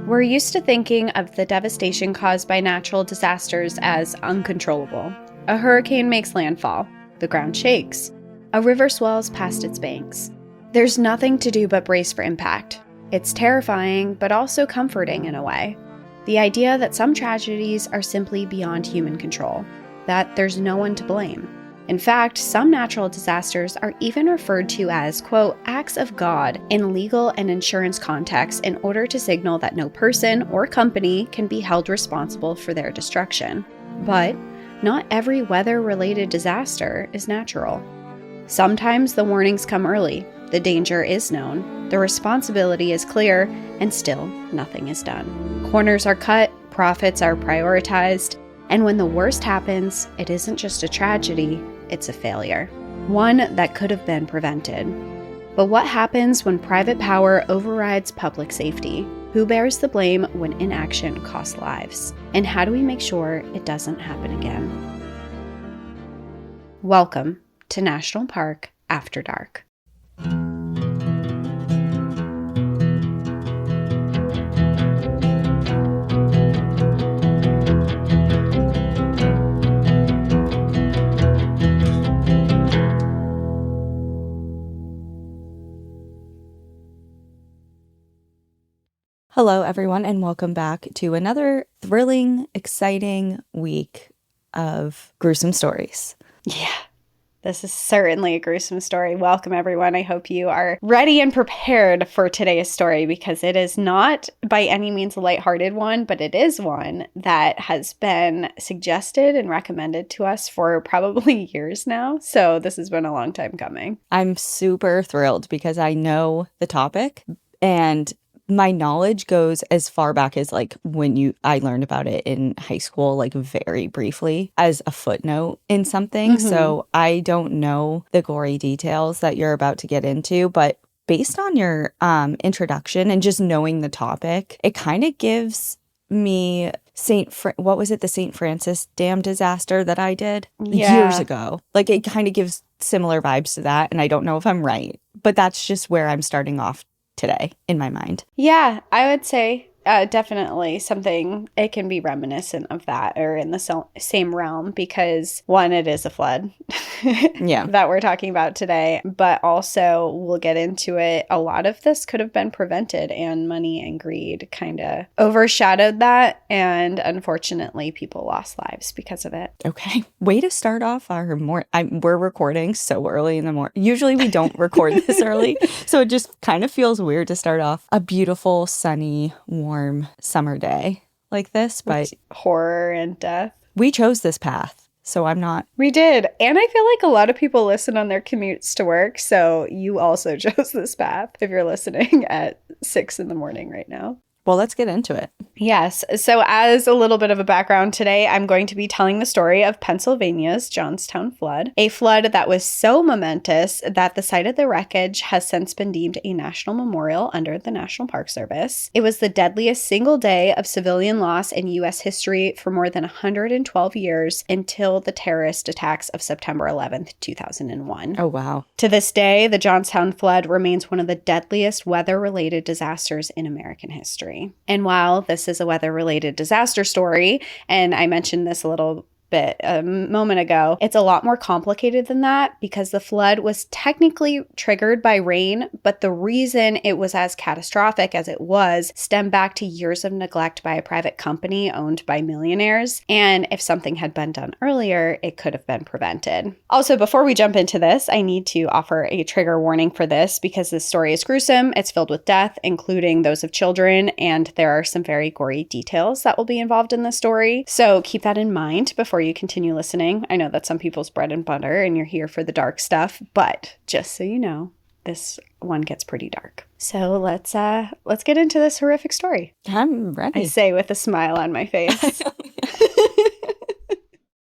We're used to thinking of the devastation caused by natural disasters as uncontrollable. A hurricane makes landfall. The ground shakes. A river swells past its banks. There's nothing to do but brace for impact. It's terrifying, but also comforting in a way. The idea that some tragedies are simply beyond human control, that there's no one to blame. In fact, some natural disasters are even referred to as, quote, acts of God in legal and insurance contexts in order to signal that no person or company can be held responsible for their destruction. But not every weather-related disaster is natural. Sometimes the warnings come early, the danger is known, the responsibility is clear, and still nothing is done. Corners are cut, profits are prioritized, and when the worst happens, it isn't just a tragedy, it's a failure. One that could have been prevented. But what happens when private power overrides public safety? Who bears the blame when inaction costs lives? And how do we make sure it doesn't happen again? Welcome to National Park After Dark. Hello, everyone, and welcome back to another thrilling, exciting week of gruesome stories. Yeah, this is certainly a gruesome story. Welcome, everyone. I hope you are ready and prepared for today's story because it is not by any means a lighthearted one, but it is one that has been suggested and recommended to us for probably years now. So this has been a long time coming. I'm super thrilled because I know the topic and my knowledge goes as far back as like when I learned about it in high school, like very briefly as a footnote in something. Mm-hmm. So I don't know the gory details that you're about to get into, but based on your introduction and just knowing the topic, it kind of gives me what was it? The St. Francis Dam disaster that I did years ago. Like it kind of gives similar vibes to that. And I don't know if I'm right, but that's just where I'm starting off today in my mind. Yeah, I would say definitely something, it can be reminiscent of that or in the same realm because one, it is a flood that we're talking about today, but also we'll get into it. A lot of this could have been prevented and money and greed kind of overshadowed that. And unfortunately, people lost lives because of it. Okay. Way to start off our we're recording so early in the morning. Usually we don't record this early. So it just kind of feels weird to start off a beautiful, sunny, warm summer day like this, but with horror and death. We chose this path, so I'm not. We did. And I feel like a lot of people listen on their commutes to work, so you also chose this path if you're listening at 6 a.m. right now. Well, let's get into it. Yes. So as a little bit of a background today, I'm going to be telling the story of Pennsylvania's Johnstown flood, a flood that was so momentous that the site of the wreckage has since been deemed a national memorial under the National Park Service. It was the deadliest single day of civilian loss in U.S. history for more than 112 years until the terrorist attacks of September 11th, 2001. Oh, wow. To this day, the Johnstown flood remains one of the deadliest weather-related disasters in American history. And while this is a weather-related disaster story, and I mentioned this a little bit a moment ago, it's a lot more complicated than that because the flood was technically triggered by rain, but the reason it was as catastrophic as it was stemmed back to years of neglect by a private company owned by millionaires. And if something had been done earlier, it could have been prevented. Also, before we jump into this, I need to offer a trigger warning for this because this story is gruesome. It's filled with death, including those of children, and there are some very gory details that will be involved in this story. So keep that in mind before you continue listening. I know that's some people's bread and butter and you're here for the dark stuff, but just so you know, this one gets pretty dark. So let's get into this horrific story. I'm ready. I say with a smile on my face.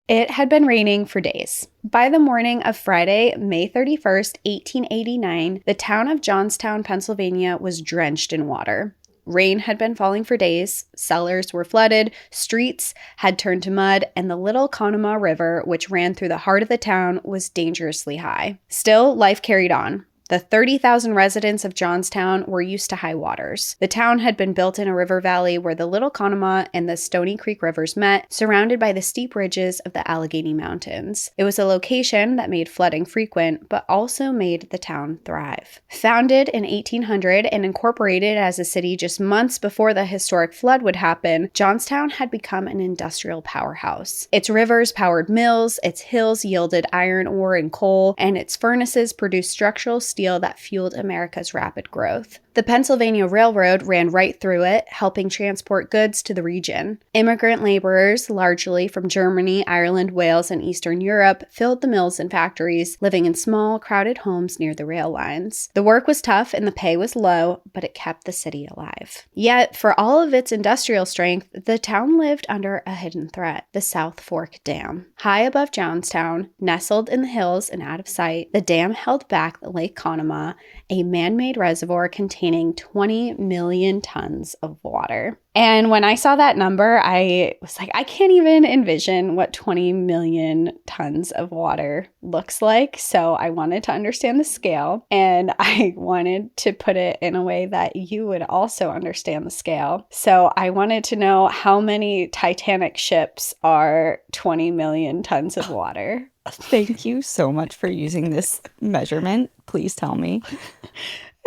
It had been raining for days. By the morning of Friday, May 31st, 1889, the town of Johnstown, Pennsylvania was drenched in water. Rain had been falling for days, cellars were flooded, streets had turned to mud, and the Little Conemaugh River, which ran through the heart of the town, was dangerously high. Still, life carried on. The 30,000 residents of Johnstown were used to high waters. The town had been built in a river valley where the Little Conemaugh and the Stony Creek rivers met, surrounded by the steep ridges of the Allegheny Mountains. It was a location that made flooding frequent, but also made the town thrive. Founded in 1800 and incorporated as a city just months before the historic flood would happen, Johnstown had become an industrial powerhouse. Its rivers powered mills, its hills yielded iron ore and coal, and its furnaces produced structural steel that fueled America's rapid growth. The Pennsylvania Railroad ran right through it, helping transport goods to the region. Immigrant laborers, largely from Germany, Ireland, Wales, and Eastern Europe, filled the mills and factories, living in small, crowded homes near the rail lines. The work was tough and the pay was low, but it kept the city alive. Yet, for all of its industrial strength, the town lived under a hidden threat, the South Fork Dam. High above Johnstown, nestled in the hills and out of sight, the dam held back the Lake Conemaugh, a man-made reservoir containing 20 million tons of water. And when I saw that number, I was like, I can't even envision what 20 million tons of water looks like. So I wanted to understand the scale, and I wanted to put it in a way that you would also understand the scale. So I wanted to know how many Titanic ships are 20 million tons of water. Thank you so much for using this measurement. Please tell me.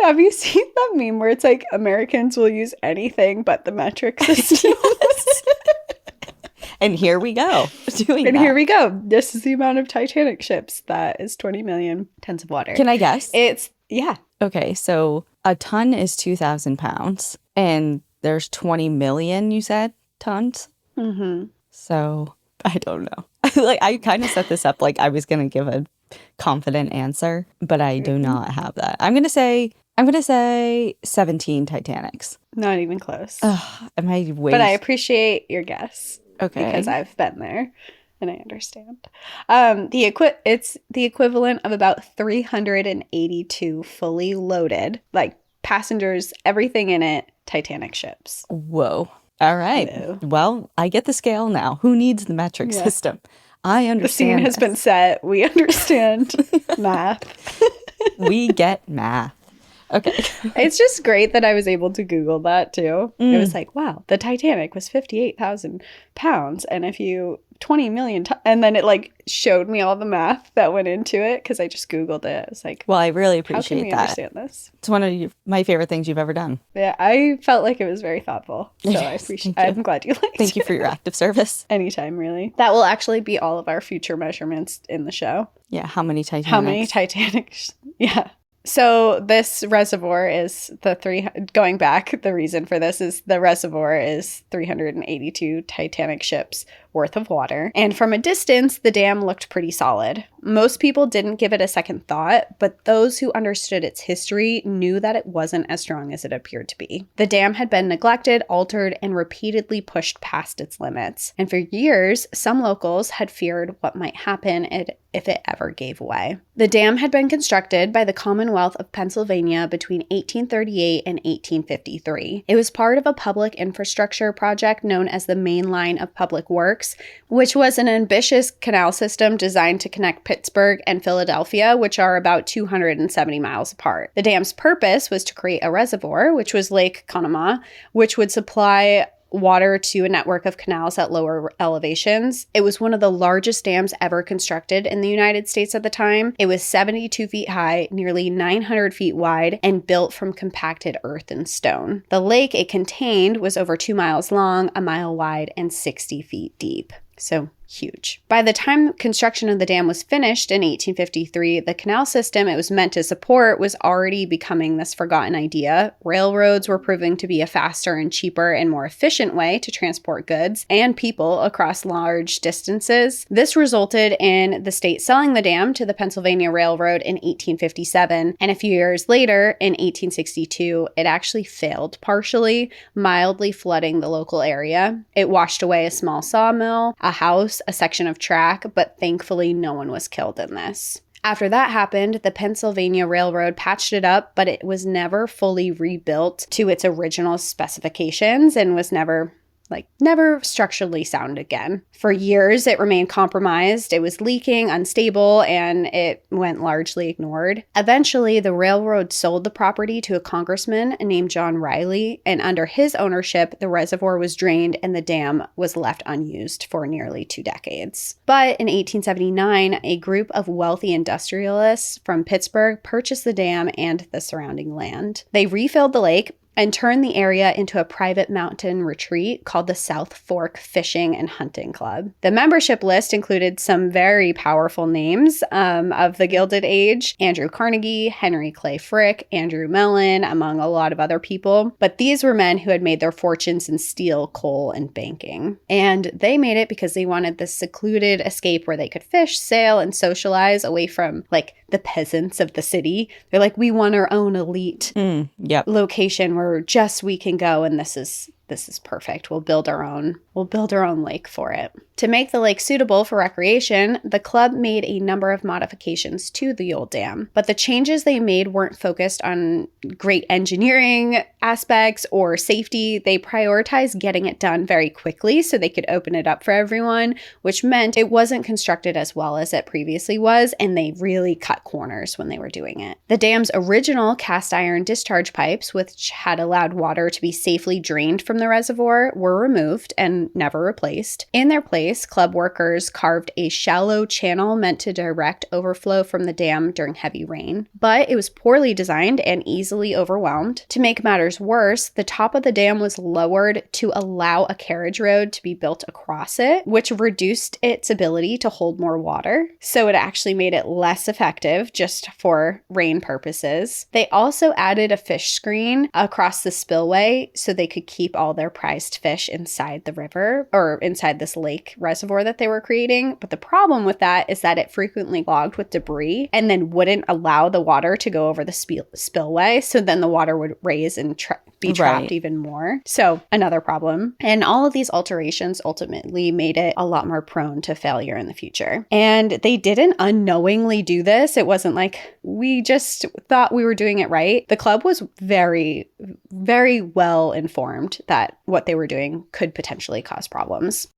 Have you seen that meme where it's like Americans will use anything but the metric system? Yes. And here we go. Here we go. This is the amount of Titanic ships. That is 20 million tons of water. Can I guess? Yeah. Okay, so a ton is 2,000 pounds, and there's 20 million, you said, tons? Mm-hmm. So I don't know. I kind of set this up like I was going to give a confident answer, but I do not have that. I'm going to say 17 Titanics. Not even close. Am I way? But I appreciate your guess. Okay. Because I've been there and I understand. It's the equivalent of about 382 fully loaded, like passengers, everything in it, Titanic ships. Whoa. All right. Hello. Well, I get the scale now. Who needs the metric system? I understand. The scene has been set. We understand math. We get math. Okay. It's just great that I was able to Google that too. It was like, wow, the Titanic was 58,000 pounds. And if you 20 million, and then it like showed me all the math that went into it because I just Googled it. I was like, well, I really appreciate how can we understand this? It's one of my favorite things you've ever done. Yeah, I felt like it was very thoughtful. So I appreciate it. I'm glad you liked it. Thank you for your active service. Anytime, really. That will actually be all of our future measurements in the show. Yeah, how many Titanics? Yeah. So this reservoir is going back, the reason for this is the reservoir is 382 Titanic ships worth of water. And from a distance, the dam looked pretty solid. Most people didn't give it a second thought, but those who understood its history knew that it wasn't as strong as it appeared to be. The dam had been neglected, altered, and repeatedly pushed past its limits. And for years, some locals had feared what might happen if it ever gave way. The dam had been constructed by the Commonwealth of Pennsylvania between 1838 and 1853. It was part of a public infrastructure project known as the Main Line of Public Works, which was an ambitious canal system designed to connect Pittsburgh and Philadelphia, which are about 270 miles apart. The dam's purpose was to create a reservoir, which was Lake Conemaugh, which would supply water to a network of canals at lower elevations. It was one of the largest dams ever constructed in the United States at the time. It was 72 feet high, nearly 900 feet wide, and built from compacted earth and stone. The lake it contained was over 2 miles long, a mile wide, and 60 feet deep. So huge. By the time construction of the dam was finished in 1853, the canal system it was meant to support was already becoming this forgotten idea. Railroads were proving to be a faster and cheaper and more efficient way to transport goods and people across large distances. This resulted in the state selling the dam to the Pennsylvania Railroad in 1857, and a few years later, in 1862, it actually failed partially, mildly flooding the local area. It washed away a small sawmill, a house, a section of track, but thankfully no one was killed in this. After that happened, the Pennsylvania Railroad patched it up, but it was never fully rebuilt to its original specifications and was never never structurally sound again. For years, it remained compromised. It was leaking, unstable, and it went largely ignored. Eventually, the railroad sold the property to a congressman named John Riley, and under his ownership, the reservoir was drained and the dam was left unused for nearly 2 decades. But in 1879, a group of wealthy industrialists from Pittsburgh purchased the dam and the surrounding land. They refilled the lake and turned the area into a private mountain retreat called the South Fork Fishing and Hunting Club. The membership list included some very powerful names of the Gilded Age: Andrew Carnegie, Henry Clay Frick, Andrew Mellon, among a lot of other people. But these were men who had made their fortunes in steel, coal, and banking. And they made it because they wanted this secluded escape where they could fish, sail, and socialize away from the peasants of the city. They're like, we want our own elite location where just we can go, and this is perfect. We'll build our own lake for it. To make the lake suitable for recreation, the club made a number of modifications to the old dam, but the changes they made weren't focused on great engineering aspects or safety. They prioritized getting it done very quickly so they could open it up for everyone, which meant it wasn't constructed as well as it previously was, and they really cut corners when they were doing it. The dam's original cast iron discharge pipes, which had allowed water to be safely drained from the reservoir, were removed and never replaced. In their place, club workers carved a shallow channel meant to direct overflow from the dam during heavy rain. But it was poorly designed and easily overwhelmed. To make matters worse, the top of the dam was lowered to allow a carriage road to be built across it, which reduced its ability to hold more water. So it actually made it less effective just for rain purposes. They also added a fish screen across the spillway so they could keep all their prized fish inside the river or inside this lake reservoir that they were creating. But the problem with that is that it frequently clogged with debris and then wouldn't allow the water to go over the spillway. So then the water would raise and be trapped even more. So another problem. And all of these alterations ultimately made it a lot more prone to failure in the future. And they didn't unknowingly do this. It wasn't like we just thought we were doing it right. The club was very, very well informed that what they were doing could potentially cause problems.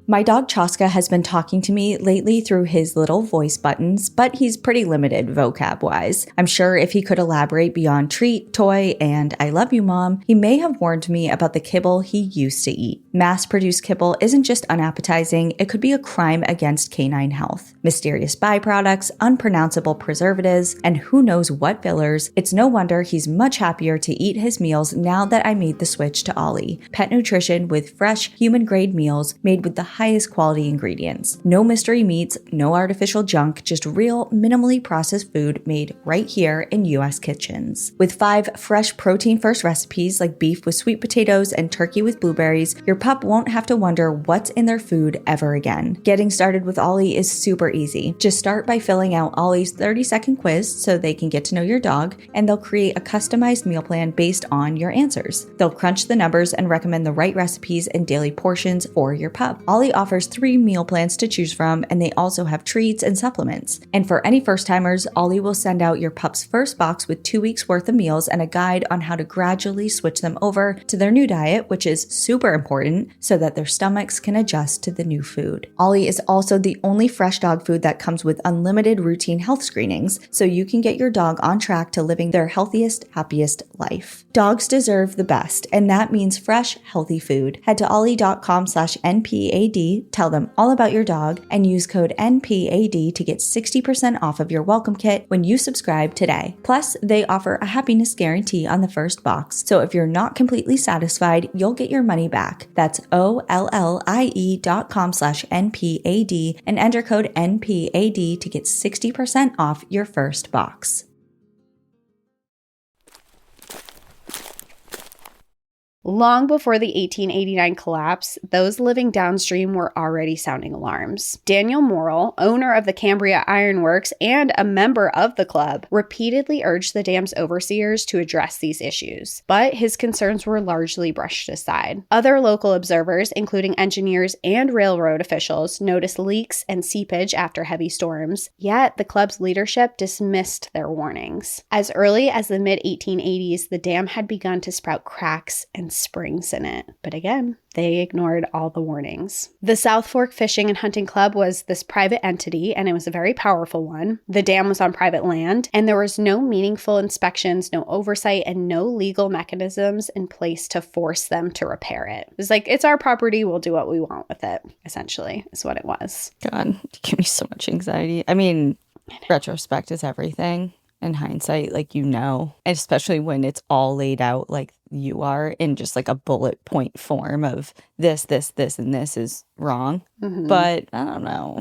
My dog Chaska has been talking to me lately through his little voice buttons, but he's pretty limited vocab-wise. I'm sure if he could elaborate beyond treat, toy, and I love you, Mom, he may have warned me about the kibble he used to eat. Mass-produced kibble isn't just unappetizing, it could be a crime against canine health. Mysterious byproducts, unpronounceable preservatives, and who knows what fillers. It's no wonder he's much happier to eat his meals now that I made the switch to Ollie. Pet nutrition with fresh, human-grade meals made with the highest quality ingredients. No mystery meats, no artificial junk, just real, minimally processed food made right here in U.S. kitchens. With 5 fresh protein-first recipes like beef with sweet potatoes and turkey with blueberries, your pup won't have to wonder what's in their food ever again. Getting started with Ollie is super easy. Just start by filling out Ollie's 30-second quiz so they can get to know your dog, and they'll create a customized meal plan based on your answers. They'll crunch the numbers and recommend the right recipes and daily portions for your pup. Ollie offers 3 meal plans to choose from, and they also have treats and supplements. And for any first-timers, Ollie will send out your pup's first box with 2 weeks worth of meals and a guide on how to gradually switch them over to their new diet, which is super important so that their stomachs can adjust to the new food. Ollie is also the only fresh dog food that comes with unlimited routine health screenings, so you can get your dog on track to living their healthiest, happiest life. Dogs deserve the best, and that means fresh, healthy food. Head to ollie.com/NPAD, tell them all about your dog, and use code NPAD to get 60% off of your welcome kit when you subscribe today. Plus, they offer a happiness guarantee on the first box, so if you're not completely satisfied, you'll get your money back. That's OLLIE.com/NPAD and enter code NPAD to get 60% off your first box. Long before the 1889 collapse, those living downstream were already sounding alarms. Daniel Morrill, owner of the Cambria Iron Works and a member of the club, repeatedly urged the dam's overseers to address these issues, but his concerns were largely brushed aside. Other local observers, including engineers and railroad officials, noticed leaks and seepage after heavy storms, yet the club's leadership dismissed their warnings. As early as the mid-1880s, the dam had begun to sprout cracks and springs in it. But again, they ignored all the warnings. The South Fork Fishing and Hunting Club was this private entity, and it was a very powerful one. The dam was on private land, and there was no meaningful inspections, no oversight, and no legal mechanisms in place to force them to repair it. It was like, it's our property, we'll do what we want with it, essentially, is what it was. God, you give me so much anxiety. I mean, retrospect is everything. In hindsight, like, especially when it's all laid out like you are in just like a bullet point form of this, and this is wrong. Mm-hmm. But I don't know.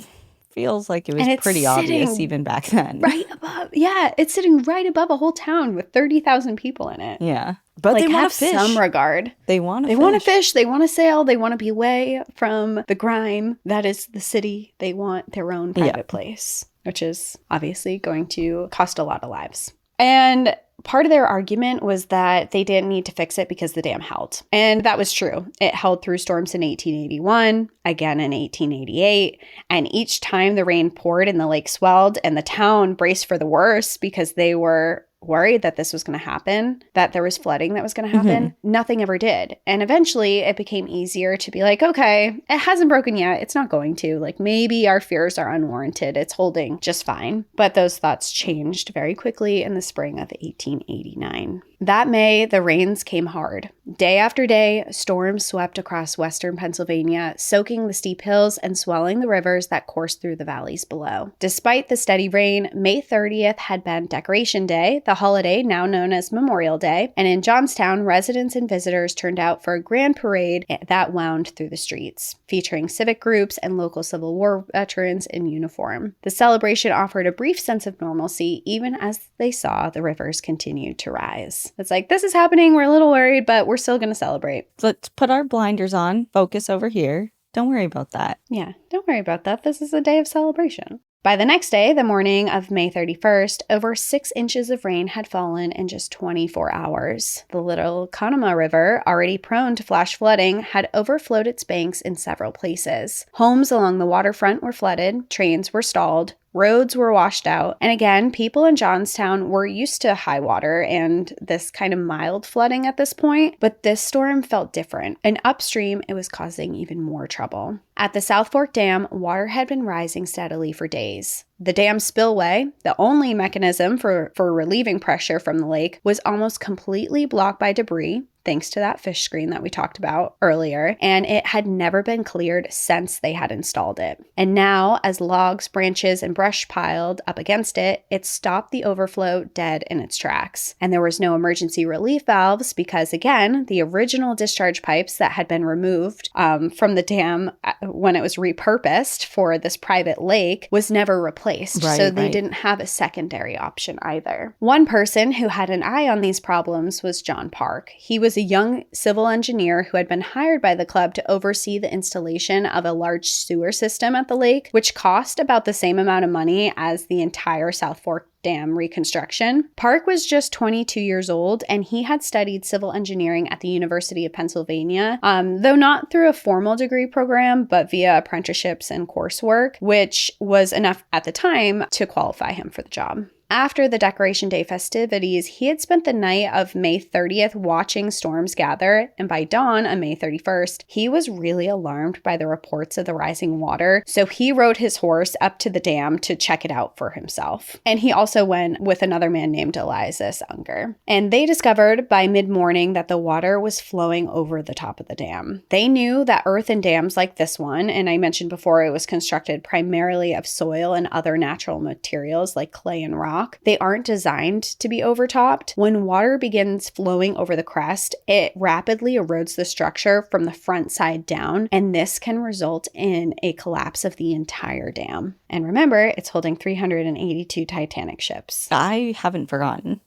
Feels like it was pretty obvious even back then. Right above. Yeah, it's sitting right above a whole town with 30,000 people in it. Yeah. But like, they want to fish. Some regard. They want to fish. They want to fish. They want to sail. They want to be away from the grime that is the city. They want their own private place, which is obviously going to cost a lot of lives. And part of their argument was that they didn't need to fix it because the dam held. And that was true. It held through storms in 1881, again in 1888, and each time the rain poured and the lake swelled and the town braced for the worst because they were worried that this was going to happen, that there was flooding that was going to happen. Mm-hmm. Nothing ever did. And eventually it became easier to be like, okay, it hasn't broken yet. It's not going to. Like, maybe our fears are unwarranted. It's holding just fine. But those thoughts changed very quickly in the spring of 1889. That May, the rains came hard. Day after day, storms swept across western Pennsylvania, soaking the steep hills and swelling the rivers that coursed through the valleys below. Despite the steady rain, May 30th had been Decoration Day, the holiday now known as Memorial Day, and in Johnstown, residents and visitors turned out for a grand parade that wound through the streets, featuring civic groups and local Civil War veterans in uniform. The celebration offered a brief sense of normalcy, even as they saw the rivers continue to rise. It's like, this is happening, we're a little worried, but we're still going to celebrate. Let's put our blinders on, focus over here. Don't worry about that. Yeah, don't worry about that. This is a day of celebration. By the next day, the morning of May 31st, over 6 inches of rain had fallen in just 24 hours. The Little Conemaugh River, already prone to flash flooding, had overflowed its banks in several places. Homes along the waterfront were flooded, trains were stalled, roads were washed out, and again, people in Johnstown were used to high water and this kind of mild flooding at this point, but this storm felt different, and upstream, it was causing even more trouble. At the South Fork Dam, water had been rising steadily for days. The dam spillway, the only mechanism for relieving pressure from the lake, was almost completely blocked by debris, thanks to that fish screen that we talked about earlier, and it had never been cleared since they had installed it. And now, as logs, branches, and brush piled up against it, it stopped the overflow dead in its tracks. And there was no emergency relief valves because, again, the original discharge pipes that had been removed from the dam when it was repurposed for this private lake was never replaced. So they didn't have a secondary option either. One person who had an eye on these problems was John Park. He was a young civil engineer who had been hired by the club to oversee the installation of a large sewer system at the lake, which cost about the same amount of money as the entire South Fork Dam reconstruction. Park was just 22 years old, and he had studied civil engineering at the University of Pennsylvania, though not through a formal degree program, but via apprenticeships and coursework, which was enough at the time to qualify him for the job. After the Decoration Day festivities, he had spent the night of May 30th watching storms gather, and by dawn on May 31st, he was really alarmed by the reports of the rising water, so he rode his horse up to the dam to check it out for himself. And he also went with another man named Elias Unger. And they discovered by mid-morning that the water was flowing over the top of the dam. They knew that earthen dams like this one, and I mentioned before it was constructed primarily of soil and other natural materials like clay and rock, they aren't designed to be overtopped. When water begins flowing over the crest, it rapidly erodes the structure from the front side down, and this can result in a collapse of the entire dam. And remember, it's holding 382 Titanic ships. I haven't forgotten.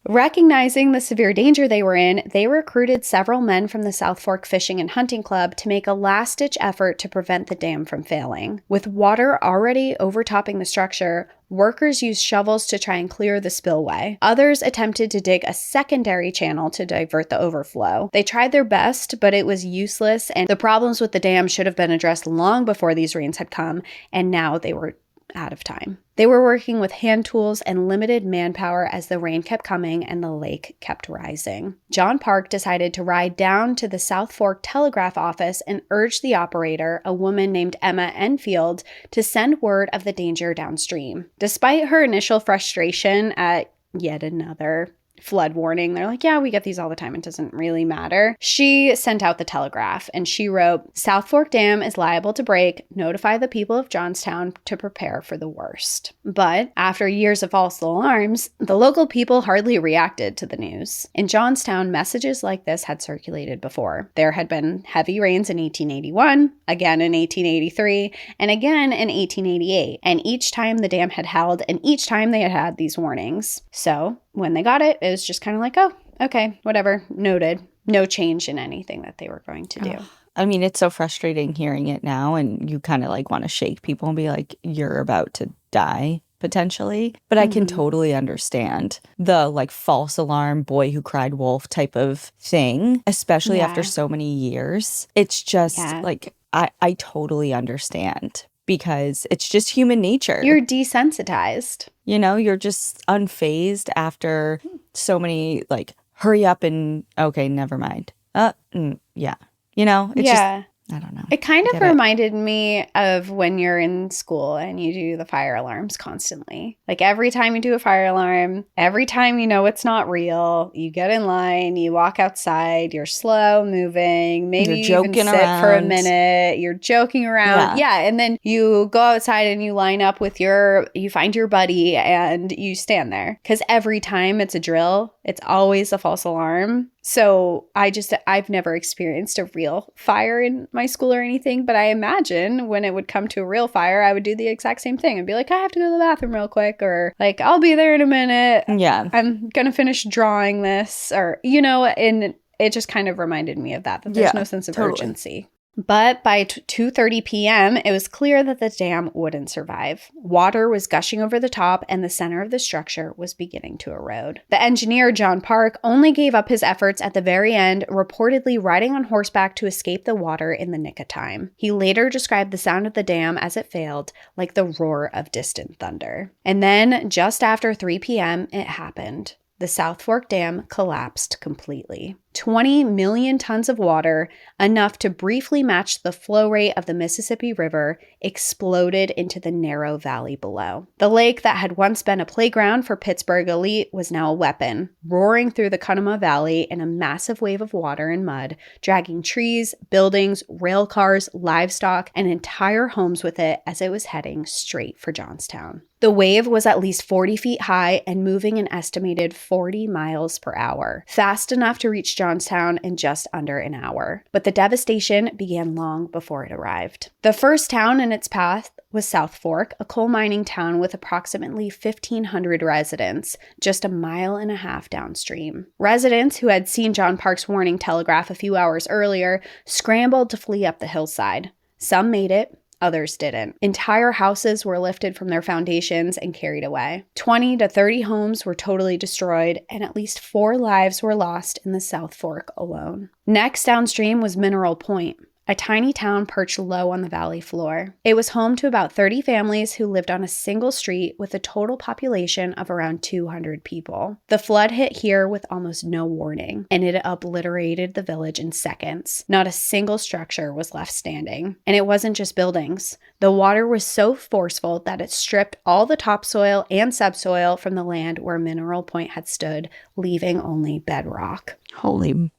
Recognizing the severe danger they were in, they recruited several men from the South Fork Fishing and Hunting Club to make a last-ditch effort to prevent the dam from failing. With water already overtopping the structure, workers used shovels to try and clear the spillway. Others attempted to dig a secondary channel to divert the overflow. They tried their best, but it was useless, and the problems with the dam should have been addressed long before these rains had come, and now they were out of time. They were working with hand tools and limited manpower as the rain kept coming and the lake kept rising. John Park decided to ride down to the South Fork Telegraph office and urge the operator, a woman named Emma Enfield, to send word of the danger downstream. Despite her initial frustration at yet another flood warning, they're like, yeah, we get these all the time, it doesn't really matter. She sent out the telegraph and she wrote, South Fork Dam is liable to break. Notify the people of Johnstown to prepare for the worst. But after years of false alarms, the local people hardly reacted to the news. In Johnstown, messages like this had circulated before. There had been heavy rains in 1881, again in 1883, and again in 1888. And each time the dam had held, and each time they had had these warnings. So when they got it, it was just kind of like, oh, okay, whatever, noted. No change in anything that they were going to do. I mean, it's so frustrating hearing it now, and you kind of like want to shake people and be like, you're about to die, potentially. But I can totally understand the like false alarm, boy who cried wolf type of thing, especially after so many years. It's just like, I totally understand. Because it's just human nature. You're desensitized. You know, you're just unfazed after so many, like, hurry up and, okay, never mind. Yeah. You know, it's just, I don't know. It kind of reminded me of when you're in school and you do the fire alarms constantly. Like every time you do a fire alarm, every time you know it's not real, you get in line, you walk outside, you're slow moving, maybe you even sit for a minute, you're joking around. Yeah. And then you go outside and you line up with you find your buddy and you stand there. Because every time it's a drill, it's always a false alarm. So I've never experienced a real fire in my school or anything, but I imagine when it would come to a real fire, I would do the exact same thing and be like, I have to go to the bathroom real quick, or like, I'll be there in a minute. Yeah. I'm going to finish drawing this, or, you know, and it just kind of reminded me of that there's no sense of urgency. But by 2:30 p.m., it was clear that the dam wouldn't survive. Water was gushing over the top, and the center of the structure was beginning to erode. The engineer, John Park, only gave up his efforts at the very end, reportedly riding on horseback to escape the water in the nick of time. He later described the sound of the dam as it failed, like the roar of distant thunder. And then, just after 3 p.m., it happened. The South Fork Dam collapsed completely. 20 million tons of water, enough to briefly match the flow rate of the Mississippi River, exploded into the narrow valley below. The lake that had once been a playground for Pittsburgh elite was now a weapon, roaring through the Conemaugh Valley in a massive wave of water and mud, dragging trees, buildings, rail cars, livestock, and entire homes with it as it was heading straight for Johnstown. The wave was at least 40 feet high and moving an estimated 40 miles per hour, fast enough to reach Johnstown in just under an hour. But the devastation began long before it arrived. The first town in its path was South Fork, a coal mining town with approximately 1,500 residents, just a mile and a half downstream. Residents who had seen John Park's warning telegraph a few hours earlier scrambled to flee up the hillside. Some made it. Others didn't. Entire houses were lifted from their foundations and carried away. 20 to 30 homes were totally destroyed, and at least 4 lives were lost in the South Fork alone. Next downstream was Mineral Point, a tiny town perched low on the valley floor. It was home to about 30 families who lived on a single street with a total population of around 200 people. The flood hit here with almost no warning, and it obliterated the village in seconds. Not a single structure was left standing. And it wasn't just buildings. The water was so forceful that it stripped all the topsoil and subsoil from the land where Mineral Point had stood, leaving only bedrock. Holy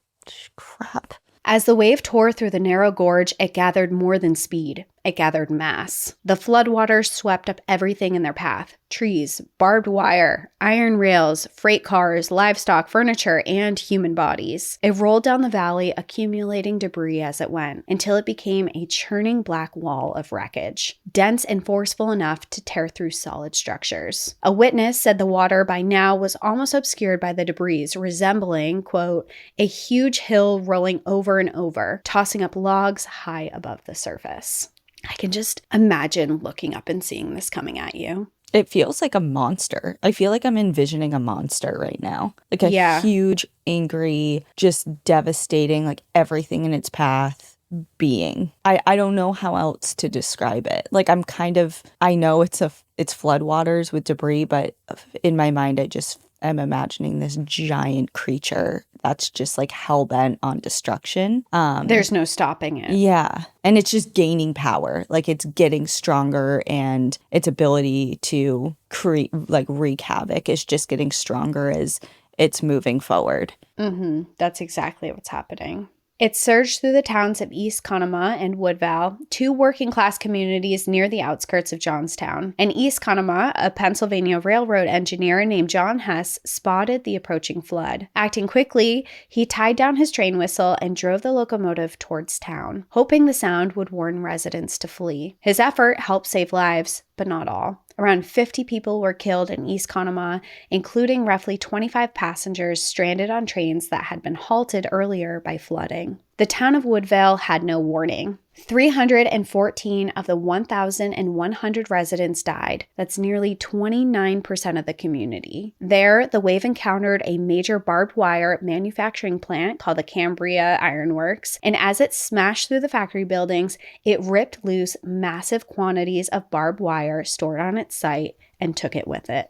crap. As the wave tore through the narrow gorge, it gathered more than speed. it gathered mass. The floodwaters swept up everything in their path: trees, barbed wire, iron rails, freight cars, livestock, furniture, and human bodies. It rolled down the valley, accumulating debris as it went, until it became a churning black wall of wreckage, dense and forceful enough to tear through solid structures. A witness said the water by now was almost obscured by the debris, resembling, quote, a huge hill rolling over and over, tossing up logs high above the surface. I can just imagine looking up and seeing this coming at you. It feels like a monster. I feel like I'm envisioning a monster right now. Like a huge, angry, just devastating, like everything in its path being. I don't know how else to describe it. Like I know it's floodwaters with debris, but in my mind I just am imagining this giant creature that's just like hell-bent on destruction. There's no stopping it. Yeah. And it's just gaining power. Like it's getting stronger, and its ability to wreak havoc is just getting stronger as it's moving forward. That's exactly what's happening. It surged through the towns of East Conemaugh and Woodvale, two working-class communities near the outskirts of Johnstown. In East Conemaugh, a Pennsylvania railroad engineer named John Hess spotted the approaching flood. Acting quickly, he tied down his train whistle and drove the locomotive towards town, hoping the sound would warn residents to flee. His effort helped save lives, but not all. Around 50 people were killed in East Conemaugh, including roughly 25 passengers stranded on trains that had been halted earlier by flooding. The town of Woodvale had no warning. 314 of the 1,100 residents died. That's nearly 29% of the community. There, the wave encountered a major barbed wire manufacturing plant called the Cambria Iron Works, and as it smashed through the factory buildings, it ripped loose massive quantities of barbed wire stored on its site and took it with it.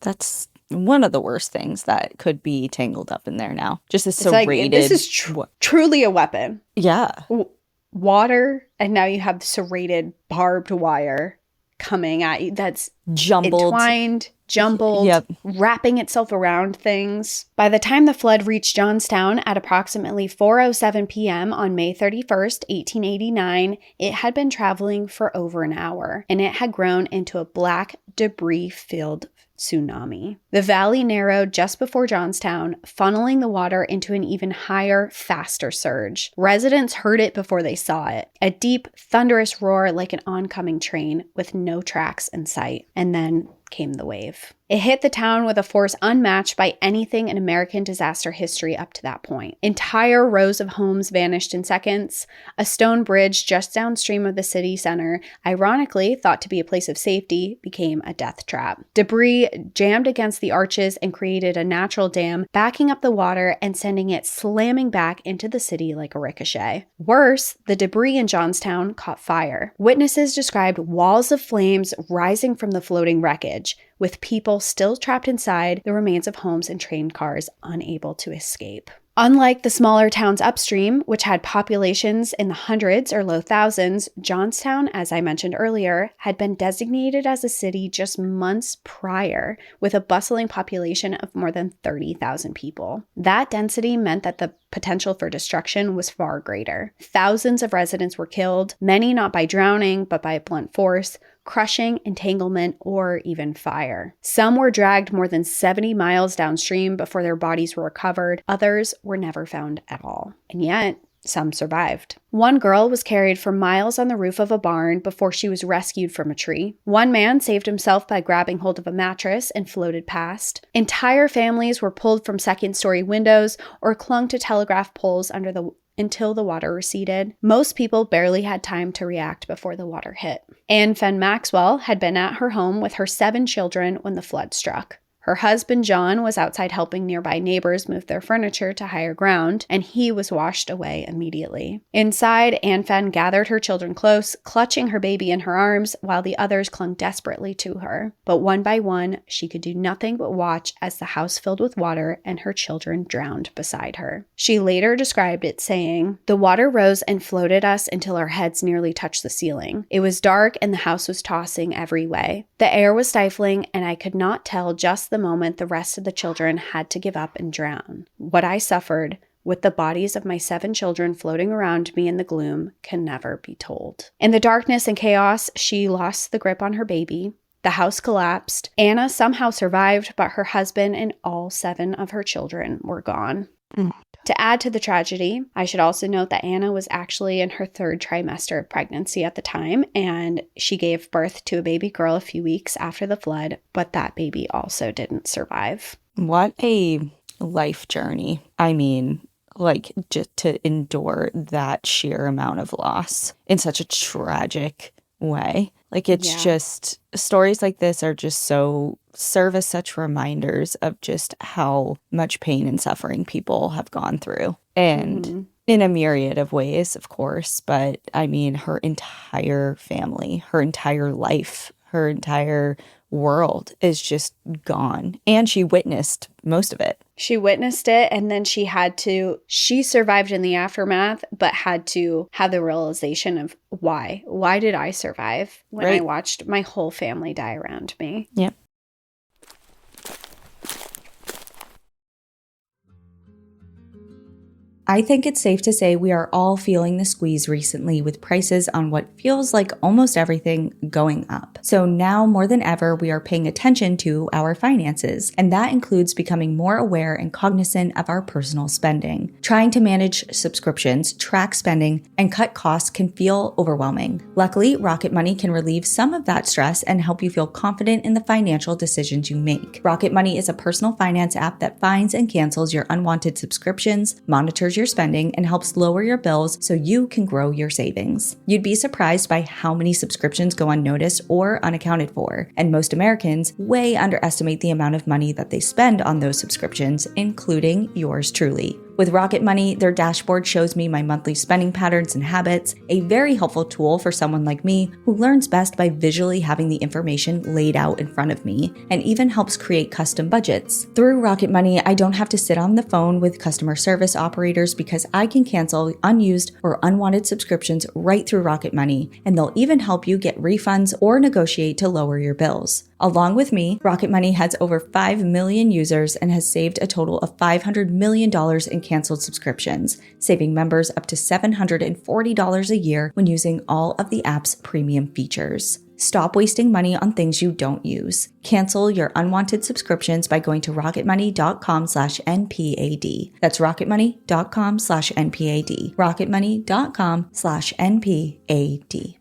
That's one of the worst things that could be tangled up in there now. Just this serrated... This is truly a weapon. Yeah. Water, and now you have serrated barbed wire coming at you. That's entwined, jumbled, wrapping itself around things. By the time the flood reached Johnstown at approximately 4:07 p.m. on May 31st, 1889, it had been traveling for over an hour, and it had grown into a black, debris-filled tsunami. The valley narrowed just before Johnstown, funneling the water into an even higher, faster surge. Residents heard it before they saw it. A deep, thunderous roar like an oncoming train with no tracks in sight. And then came the wave. It hit the town with a force unmatched by anything in American disaster history up to that point. Entire rows of homes vanished in seconds. A stone bridge just downstream of the city center, ironically thought to be a place of safety, became a death trap. Debris jammed against the arches and created a natural dam, backing up the water and sending it slamming back into the city like a ricochet. Worse, the debris in Johnstown caught fire. Witnesses described walls of flames rising from the floating wreckage, with people still trapped inside, the remains of homes and train cars unable to escape. Unlike the smaller towns upstream, which had populations in the hundreds or low thousands, Johnstown, as I mentioned earlier, had been designated as a city just months prior, with a bustling population of more than 30,000 people. That density meant that the potential for destruction was far greater. Thousands of residents were killed, many not by drowning, but by blunt force, crushing, entanglement, or even fire. Some were dragged more than 70 miles downstream before their bodies were recovered. Others were never found at all. And yet, some survived. One girl was carried for miles on the roof of a barn before she was rescued from a tree. One man saved himself by grabbing hold of a mattress and floated past. Entire families were pulled from second-story windows or clung to telegraph poles until the water receded. Most people barely had time to react before the water hit. Anne Fenn Maxwell had been at her home with her 7 children when the flood struck. Her husband, John, was outside helping nearby neighbors move their furniture to higher ground, and he was washed away immediately. Inside, Anne Fenn gathered her children close, clutching her baby in her arms, while the others clung desperately to her. But one by one, she could do nothing but watch as the house filled with water and her children drowned beside her. She later described it, saying, "The water rose and floated us until our heads nearly touched the ceiling. It was dark and the house was tossing every way. The air was stifling, and I could not tell just the moment the rest of the children had to give up and drown. What I suffered with the bodies of my 7 children floating around me in the gloom can never be told. In the darkness and chaos, she lost the grip on her baby. The house collapsed. Anna somehow survived, but her husband and all 7 of her children were gone. To add to the tragedy, I should also note that Anna was actually in her 3rd trimester of pregnancy at the time, and she gave birth to a baby girl a few weeks after the flood, but that baby also didn't survive. What a life journey. I mean, like, just to endure that sheer amount of loss in such a tragic way. Like, it's just, stories like this are just so, serve as such reminders of just how much pain and suffering people have gone through. And in a myriad of ways, of course, but I mean, her entire family, her entire life, her entire world is just gone. And she witnessed most of it. She witnessed it, and then she survived in the aftermath, but had to have the realization of why. Why did I survive when I watched my whole family die around me? Yep. I think it's safe to say we are all feeling the squeeze recently with prices on what feels like almost everything going up. So now more than ever, we are paying attention to our finances, and that includes becoming more aware and cognizant of our personal spending. Trying to manage subscriptions, track spending, and cut costs can feel overwhelming. Luckily, Rocket Money can relieve some of that stress and help you feel confident in the financial decisions you make. Rocket Money is a personal finance app that finds and cancels your unwanted subscriptions, monitors your spending, and helps lower your bills so you can grow your savings. You'd be surprised by how many subscriptions go unnoticed or unaccounted for, and most Americans way underestimate the amount of money that they spend on those subscriptions, including yours truly. With Rocket Money, their dashboard shows me my monthly spending patterns and habits, a very helpful tool for someone like me who learns best by visually having the information laid out in front of me, and even helps create custom budgets. Through Rocket Money, I don't have to sit on the phone with customer service operators because I can cancel unused or unwanted subscriptions right through Rocket Money, and they'll even help you get refunds or negotiate to lower your bills. Along with me, Rocket Money has over 5 million users and has saved a total of $500 million in canceled subscriptions, saving members up to $740 a year when using all of the app's premium features. Stop wasting money on things you don't use. Cancel your unwanted subscriptions by going to rocketmoney.com/NPAD. That's rocketmoney.com/NPAD. rocketmoney.com/NPAD.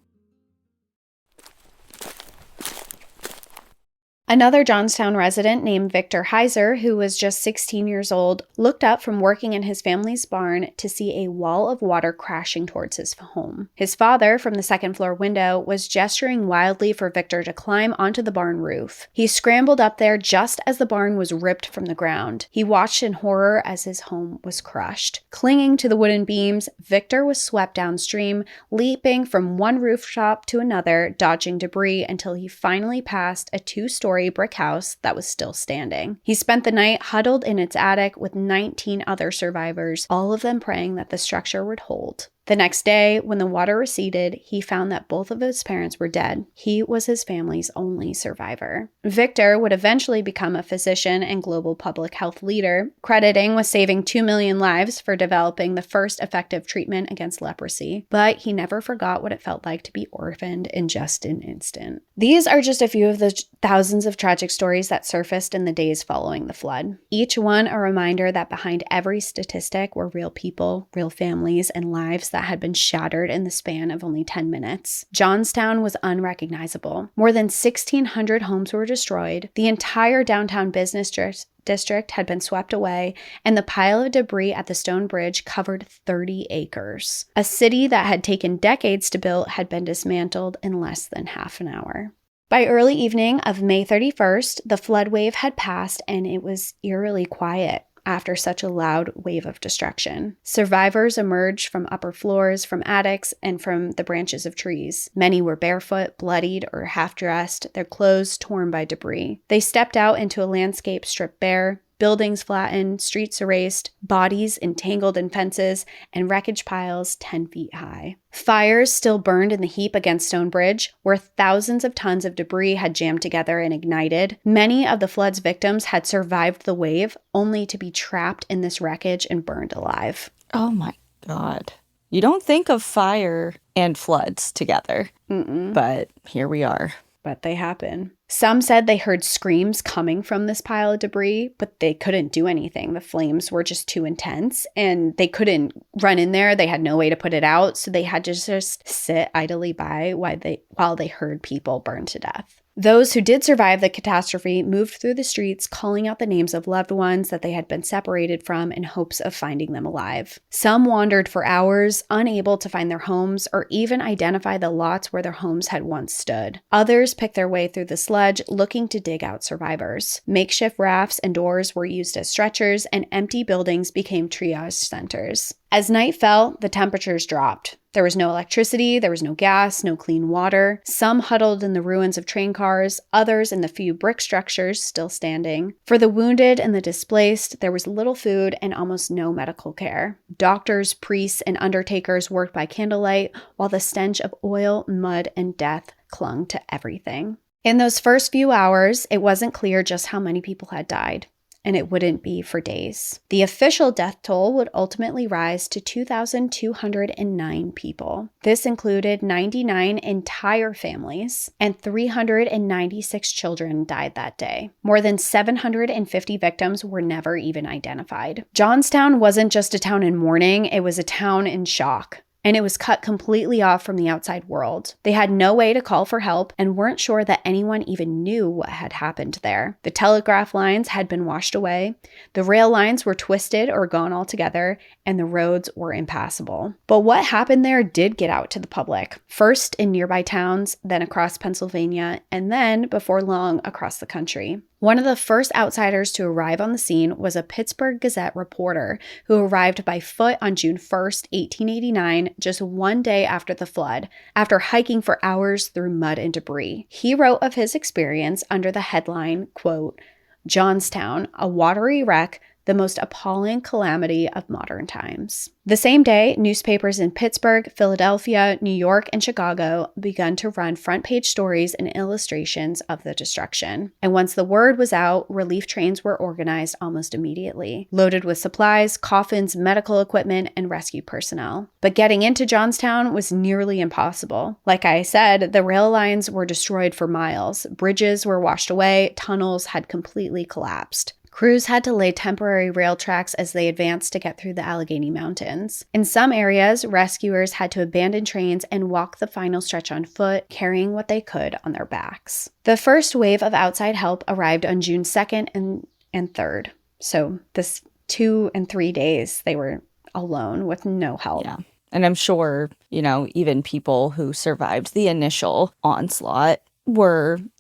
Another Johnstown resident named Victor Heiser, who was just 16 years old, looked up from working in his family's barn to see a wall of water crashing towards his home. His father, from the second-floor window, was gesturing wildly for Victor to climb onto the barn roof. He scrambled up there just as the barn was ripped from the ground. He watched in horror as his home was crushed. Clinging to the wooden beams, Victor was swept downstream, leaping from one rooftop to another, dodging debris until he finally passed a 2-story brick house that was still standing. He spent the night huddled in its attic with 19 other survivors, all of them praying that the structure would hold. The next day, when the water receded, he found that both of his parents were dead. He was his family's only survivor. Victor would eventually become a physician and global public health leader, crediting with saving 2 million lives for developing the first effective treatment against leprosy. But he never forgot what it felt like to be orphaned in just an instant. These are just a few of the thousands of tragic stories that surfaced in the days following the flood. Each one a reminder that behind every statistic were real people, real families, and lives that had been shattered in the span of only 10 minutes. Johnstown was unrecognizable. More than 1,600 homes were destroyed. The entire downtown business district had been swept away, and the pile of debris at the stone bridge covered 30 acres. A city that had taken decades to build had been dismantled in less than half an hour. By early evening of May 31st, the flood wave had passed, and it was eerily quiet after such a loud wave of destruction. Survivors emerged from upper floors, from attics, and from the branches of trees. Many were barefoot, bloodied, or half-dressed, their clothes torn by debris. They stepped out into a landscape stripped bare, buildings flattened, streets erased, bodies entangled in fences, and wreckage piles 10 feet high. Fires still burned in the heap against Stone Bridge, where thousands of tons of debris had jammed together and ignited. Many of the flood's victims had survived the wave, only to be trapped in this wreckage and burned alive. Oh my God. You don't think of fire and floods together, but here we are. But they happen. Some said they heard screams coming from this pile of debris, but they couldn't do anything. The flames were just too intense, and they couldn't run in there. They had no way to put it out, so they had to just sit idly by while they heard people burn to death. Those who did survive the catastrophe moved through the streets, calling out the names of loved ones that they had been separated from in hopes of finding them alive. Some wandered for hours, unable to find their homes or even identify the lots where their homes had once stood. Others picked their way through the sludge, looking to dig out survivors. Makeshift rafts and doors were used as stretchers, and empty buildings became triage centers. As night fell, the temperatures dropped. There was no electricity, there was no gas, no clean water. Some huddled in the ruins of train cars, others in the few brick structures still standing. For the wounded and the displaced, there was little food and almost no medical care. Doctors, priests, and undertakers worked by candlelight, while the stench of oil, mud, and death clung to everything. In those first few hours, it wasn't clear just how many people had died, and it wouldn't be for days. The official death toll would ultimately rise to 2,209 people. This included 99 entire families, and 396 children died that day. More than 750 victims were never even identified. Johnstown wasn't just a town in mourning, it was a town in shock. And it was cut completely off from the outside world. They had no way to call for help and weren't sure that anyone even knew what had happened there. The telegraph lines had been washed away, the rail lines were twisted or gone altogether, and the roads were impassable. But what happened there did get out to the public, first in nearby towns, then across Pennsylvania, and then, before long, across the country. One of the first outsiders to arrive on the scene was a Pittsburgh Gazette reporter who arrived by foot on June 1st, 1889, just one day after the flood, after hiking for hours through mud and debris. He wrote of his experience under the headline, quote, "Johnstown, a watery wreck, the most appalling calamity of modern times." The same day, newspapers in Pittsburgh, Philadelphia, New York, and Chicago began to run front-page stories and illustrations of the destruction. And once the word was out, relief trains were organized almost immediately, loaded with supplies, coffins, medical equipment, and rescue personnel. But getting into Johnstown was nearly impossible. Like I said, the rail lines were destroyed for miles, bridges were washed away, tunnels had completely collapsed. Crews had to lay temporary rail tracks as they advanced to get through the Allegheny Mountains. In some areas, rescuers had to abandon trains and walk the final stretch on foot, carrying what they could on their backs. The first wave of outside help arrived on June 2nd and 3rd. So this 2 and 3 days, they were alone with no help. Yeah. And I'm sure, even people who survived the initial onslaught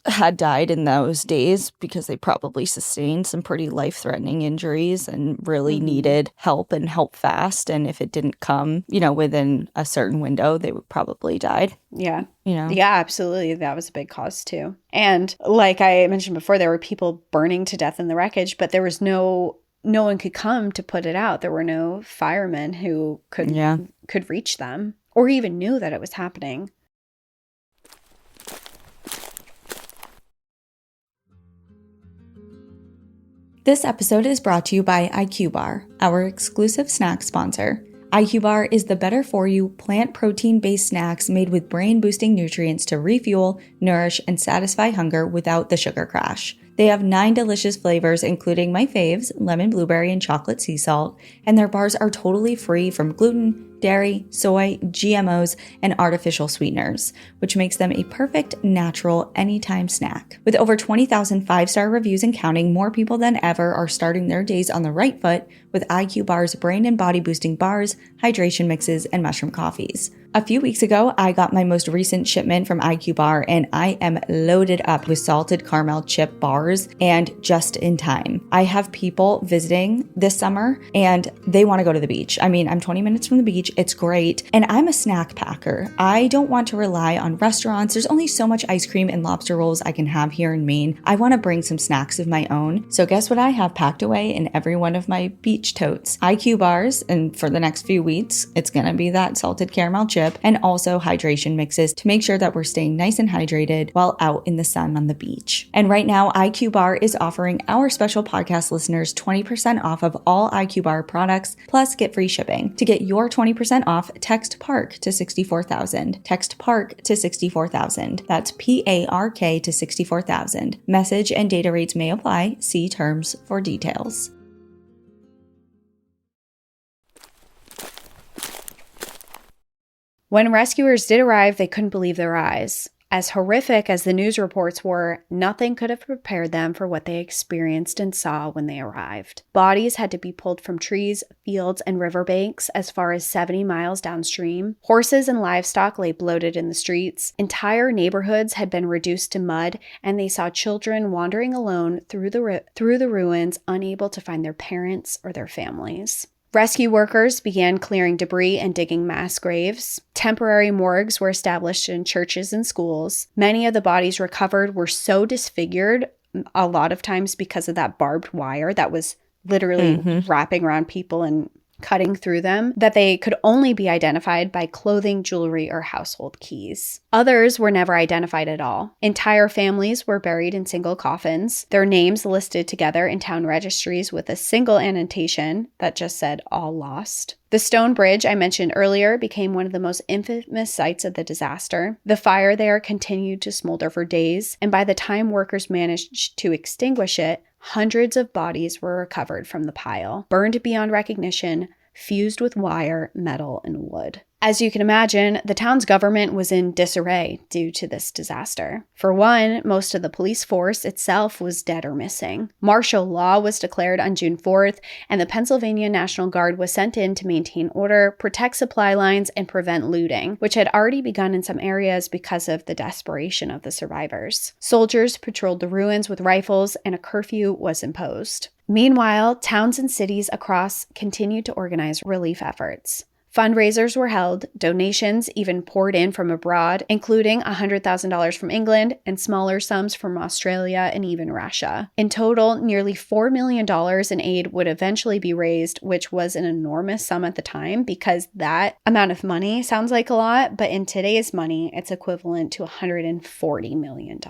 had died in those days because they probably sustained some pretty life-threatening injuries and really needed help and help fast. And if it didn't come, within a certain window, they would probably died. Yeah. Yeah, absolutely. That was a big cause too. And like I mentioned before, there were people burning to death in the wreckage, but there was no one could come to put it out. There were no firemen who could reach them or even knew that it was happening. This episode is brought to you by IQ Bar, our exclusive snack sponsor. IQ Bar is the better-for-you, plant protein-based snacks made with brain-boosting nutrients to refuel, nourish, and satisfy hunger without the sugar crash. They have 9 delicious flavors, including my faves, lemon blueberry and chocolate sea salt, and their bars are totally free from gluten, dairy, soy, GMOs, and artificial sweeteners, which makes them a perfect, natural, anytime snack. With over 20,000 5-star reviews and counting, more people than ever are starting their days on the right foot with IQ Bar's brain and body boosting bars, hydration mixes, and mushroom coffees. A few weeks ago, I got my most recent shipment from IQ Bar, and I am loaded up with salted caramel chip bars and just in time. I have people visiting this summer and they want to go to the beach. I mean, I'm 20 minutes from the beach. It's great. And I'm a snack packer. I don't want to rely on restaurants. There's only so much ice cream and lobster rolls I can have here in Maine. I want to bring some snacks of my own. So guess what I have packed away in every one of my beach totes? IQ Bars, and for the next few weeks, it's going to be that salted caramel chip, and also hydration mixes to make sure that we're staying nice and hydrated while out in the sun on the beach. And right now, IQ Bar is offering our special podcast listeners 20% off of all IQ Bar products, plus get free shipping. To get your 20% off, text PARK to 64,000. Text PARK to 64,000. That's PARK to 64,000. Message and data rates may apply. See terms for details. When rescuers did arrive, they couldn't believe their eyes. As horrific as the news reports were, nothing could have prepared them for what they experienced and saw when they arrived. Bodies had to be pulled from trees, fields, and riverbanks as far as 70 miles downstream. Horses and livestock lay bloated in the streets. Entire neighborhoods had been reduced to mud, and they saw children wandering alone through the ruins, unable to find their parents or their families. Rescue workers began clearing debris and digging mass graves. Temporary morgues were established in churches and schools. Many of the bodies recovered were so disfigured, a lot of times because of that barbed wire that was literally wrapping around people and cutting through them, that they could only be identified by clothing, jewelry, or household keys. Others were never identified at all. Entire families were buried in single coffins, their names listed together in town registries with a single annotation that just said, "All lost." The stone bridge I mentioned earlier became one of the most infamous sites of the disaster. The fire there continued to smolder for days, and by the time workers managed to extinguish it, hundreds of bodies were recovered from the pile, burned beyond recognition, fused with wire, metal, and wood. As you can imagine, the town's government was in disarray due to this disaster. For one, most of the police force itself was dead or missing. Martial law was declared on June 4th, and the Pennsylvania National Guard was sent in to maintain order, protect supply lines, and prevent looting, which had already begun in some areas because of the desperation of the survivors. Soldiers patrolled the ruins with rifles, and a curfew was imposed. Meanwhile, towns and cities across continued to organize relief efforts. Fundraisers were held, donations even poured in from abroad, including $100,000 from England and smaller sums from Australia and even Russia. In total, nearly $4 million in aid would eventually be raised, which was an enormous sum at the time because that amount of money sounds like a lot, but in today's money, it's equivalent to $140 million.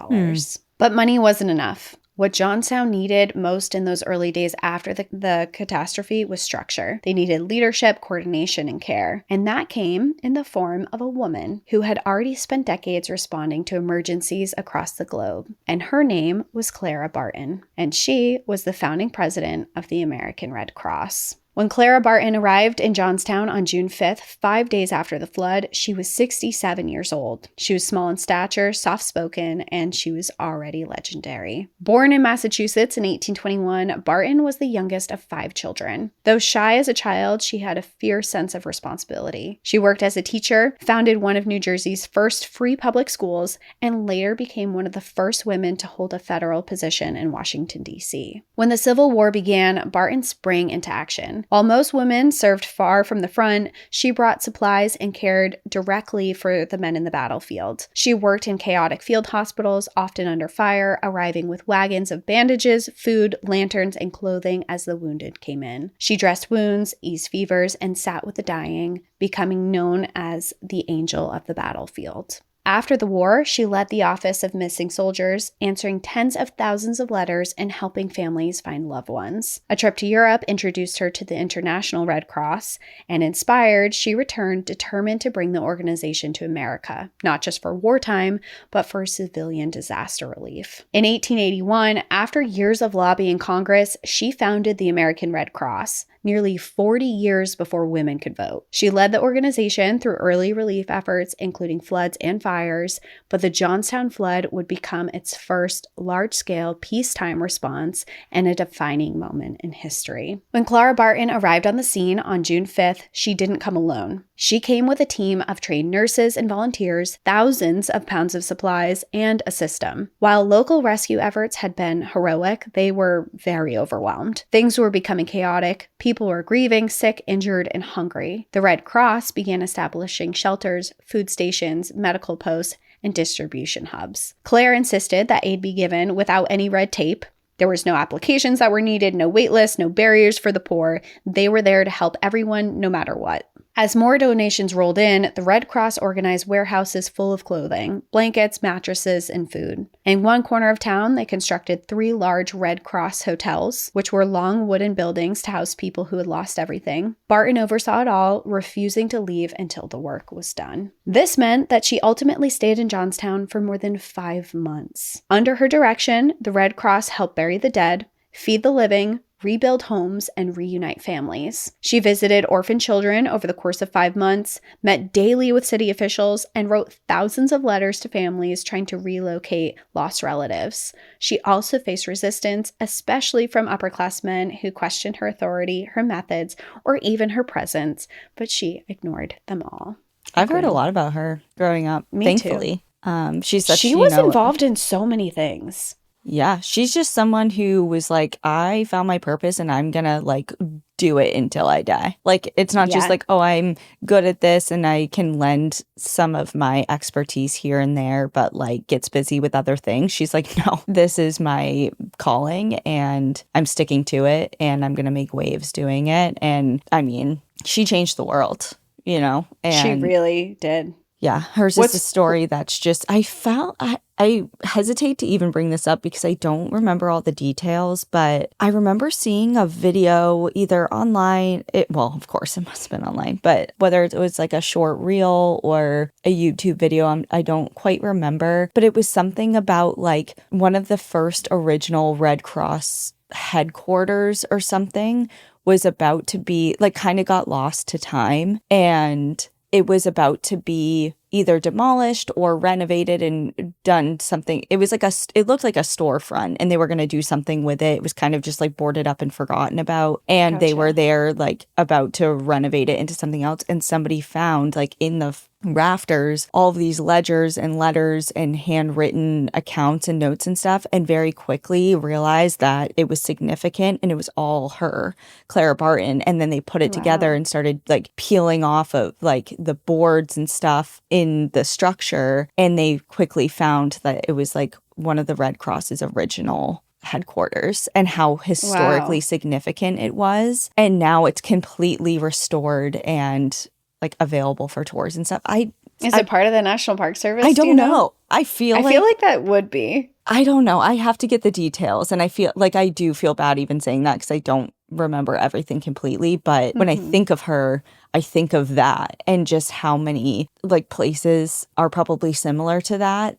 But money wasn't enough. What Johnstown needed most in those early days after the catastrophe was structure. They needed leadership, coordination, and care. And that came in the form of a woman who had already spent decades responding to emergencies across the globe. And her name was Clara Barton. And she was the founding president of the American Red Cross. When Clara Barton arrived in Johnstown on June 5th, 5 days after the flood, she was 67 years old. She was small in stature, soft-spoken, and she was already legendary. Born in Massachusetts in 1821, Barton was the youngest of 5 children. Though shy as a child, she had a fierce sense of responsibility. She worked as a teacher, founded one of New Jersey's first free public schools, and later became one of the first women to hold a federal position in Washington, D.C. When the Civil War began, Barton sprang into action. While most women served far from the front, she brought supplies and cared directly for the men in the battlefield. She worked in chaotic field hospitals, often under fire, arriving with wagons of bandages, food, lanterns, and clothing as the wounded came in. She dressed wounds, eased fevers, and sat with the dying, becoming known as the Angel of the Battlefield. After the war, she led the Office of Missing Soldiers, answering tens of thousands of letters and helping families find loved ones. A trip to Europe introduced her to the International Red Cross, and inspired, she returned determined to bring the organization to America, not just for wartime, but for civilian disaster relief. In 1881, after years of lobbying Congress, she founded the American Red Cross, nearly 40 years before women could vote. She led the organization through early relief efforts, including floods and fires, fires, but the Johnstown flood would become its first large-scale peacetime response and a defining moment in history. When Clara Barton arrived on the scene on June 5th, she didn't come alone. She came with a team of trained nurses and volunteers, thousands of pounds of supplies, and a system. While local rescue efforts had been heroic, they were very overwhelmed. Things were becoming chaotic. People were grieving, sick, injured, and hungry. The Red Cross began establishing shelters, food stations, medical posts, and distribution hubs. Claire insisted that aid be given without any red tape. There was no applications that were needed, no wait lists, no barriers for the poor. They were there to help everyone no matter what. As more donations rolled in, the Red Cross organized warehouses full of clothing, blankets, mattresses, and food. In one corner of town, they constructed 3 large Red Cross hotels, which were long wooden buildings to house people who had lost everything. Barton oversaw it all, refusing to leave until the work was done. This meant that she ultimately stayed in Johnstown for more than 5 months. Under her direction, the Red Cross helped bury the dead, feed the living, rebuild homes, and reunite families. She visited orphan children over the course of 5 months, met daily with city officials, and wrote thousands of letters to families trying to relocate lost relatives. She also faced resistance, especially from upperclassmen who questioned her authority, her methods, or even her presence, but she ignored them all. I've heard a lot about her growing up, Me thankfully. Too. She was involved in so many things. Yeah, she's just someone who was like, I found my purpose and I'm gonna like do it until I die. Like, it's not just like, oh, I'm good at this and I can lend some of my expertise here and there, but like gets busy with other things. She's like, no, this is my calling and I'm sticking to it and I'm gonna make waves doing it. And I mean, she changed the world, you know? And she really did. Yeah, hers is a story that's just, I hesitate to even bring this up because I don't remember all the details, but I remember seeing a video either online, well, of course it must have been online, but whether it was like a short reel or a YouTube video, I don't quite remember, but it was something about like one of the first original Red Cross headquarters or something was about to be, like, kind of got lost to time, and it was about to be either demolished or renovated and done something. It was like it looked like a storefront and they were going to do something with it. It was kind of just like boarded up and forgotten about. And They were there like about to renovate it into something else. And somebody found like in the rafters all of these ledgers and letters and handwritten accounts and notes and stuff, and very quickly realized that it was significant and it was all her, Clara Barton. And then they put it together and started like peeling off of like the boards and stuff in the structure, and they quickly found that it was like one of the Red Cross's original headquarters and how historically significant it was. And now it's completely restored and like available for tours and stuff. Is it part of the National Park Service? I don't know. I feel like that would be. I don't know. I have to get the details, and I feel like I do feel bad even saying that because I don't remember everything completely. But when I think of her, I think of that and just how many like places are probably similar to that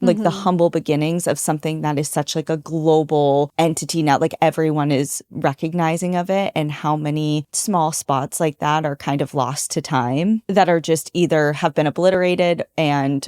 like the humble beginnings of something that is such like a global entity now, like everyone is recognizing of it, and how many small spots like that are kind of lost to time that are just either have been obliterated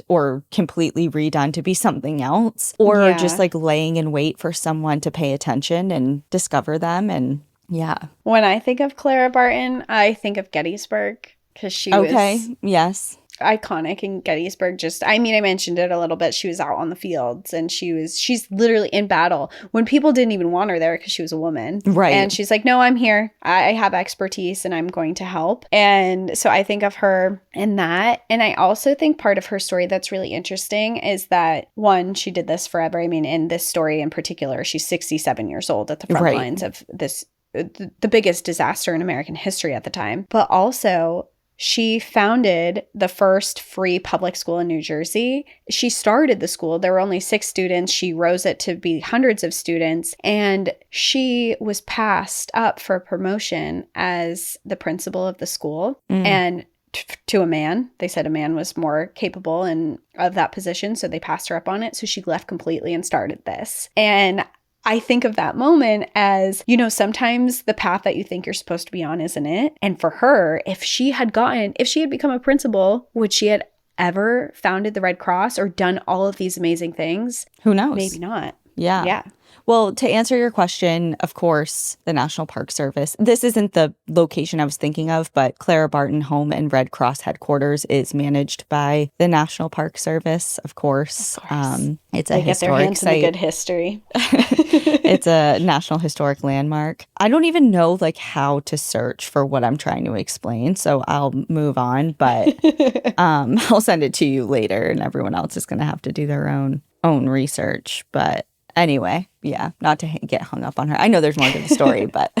or completely redone to be something else, or are just like laying in wait for someone to pay attention and discover them. And yeah. When I think of Clara Barton, I think of Gettysburg because she was iconic in Gettysburg. I mentioned it a little bit. She was out on the fields and she's literally in battle when people didn't even want her there because she was a woman. Right. And she's like, no, I'm here. I have expertise and I'm going to help. And so I think of her in that. And I also think part of her story that's really interesting is that, one, she did this forever. I mean, in this story in particular, she's 67 years old at the front lines of this the biggest disaster in American history at the time. But also, she founded the first free public school in New Jersey. She started the school. There were only 6 students. She rose it to be hundreds of students. And she was passed up for promotion as the principal of the school. And to a man. They said a man was more capable of that position. So they passed her up on it. So she left completely and started this. And I think of that moment as, sometimes the path that you think you're supposed to be on isn't it. And for her, if she had become a principal, would she have ever founded the Red Cross or done all of these amazing things? Who knows? Maybe not. Yeah. Yeah. Well, to answer your question, of course, the National Park Service. This isn't the location I was thinking of, but Clara Barton Home and Red Cross headquarters is managed by the National Park Service, of course. It's a They get their historic hands in the site. good history. It's a National Historic Landmark. I don't even know like how to search for what I'm trying to explain, so I'll move on. But I'll send it to you later, and everyone else is going to have to do their own research. But anyway, yeah, not to get hung up on her. I know there's more to the story, but...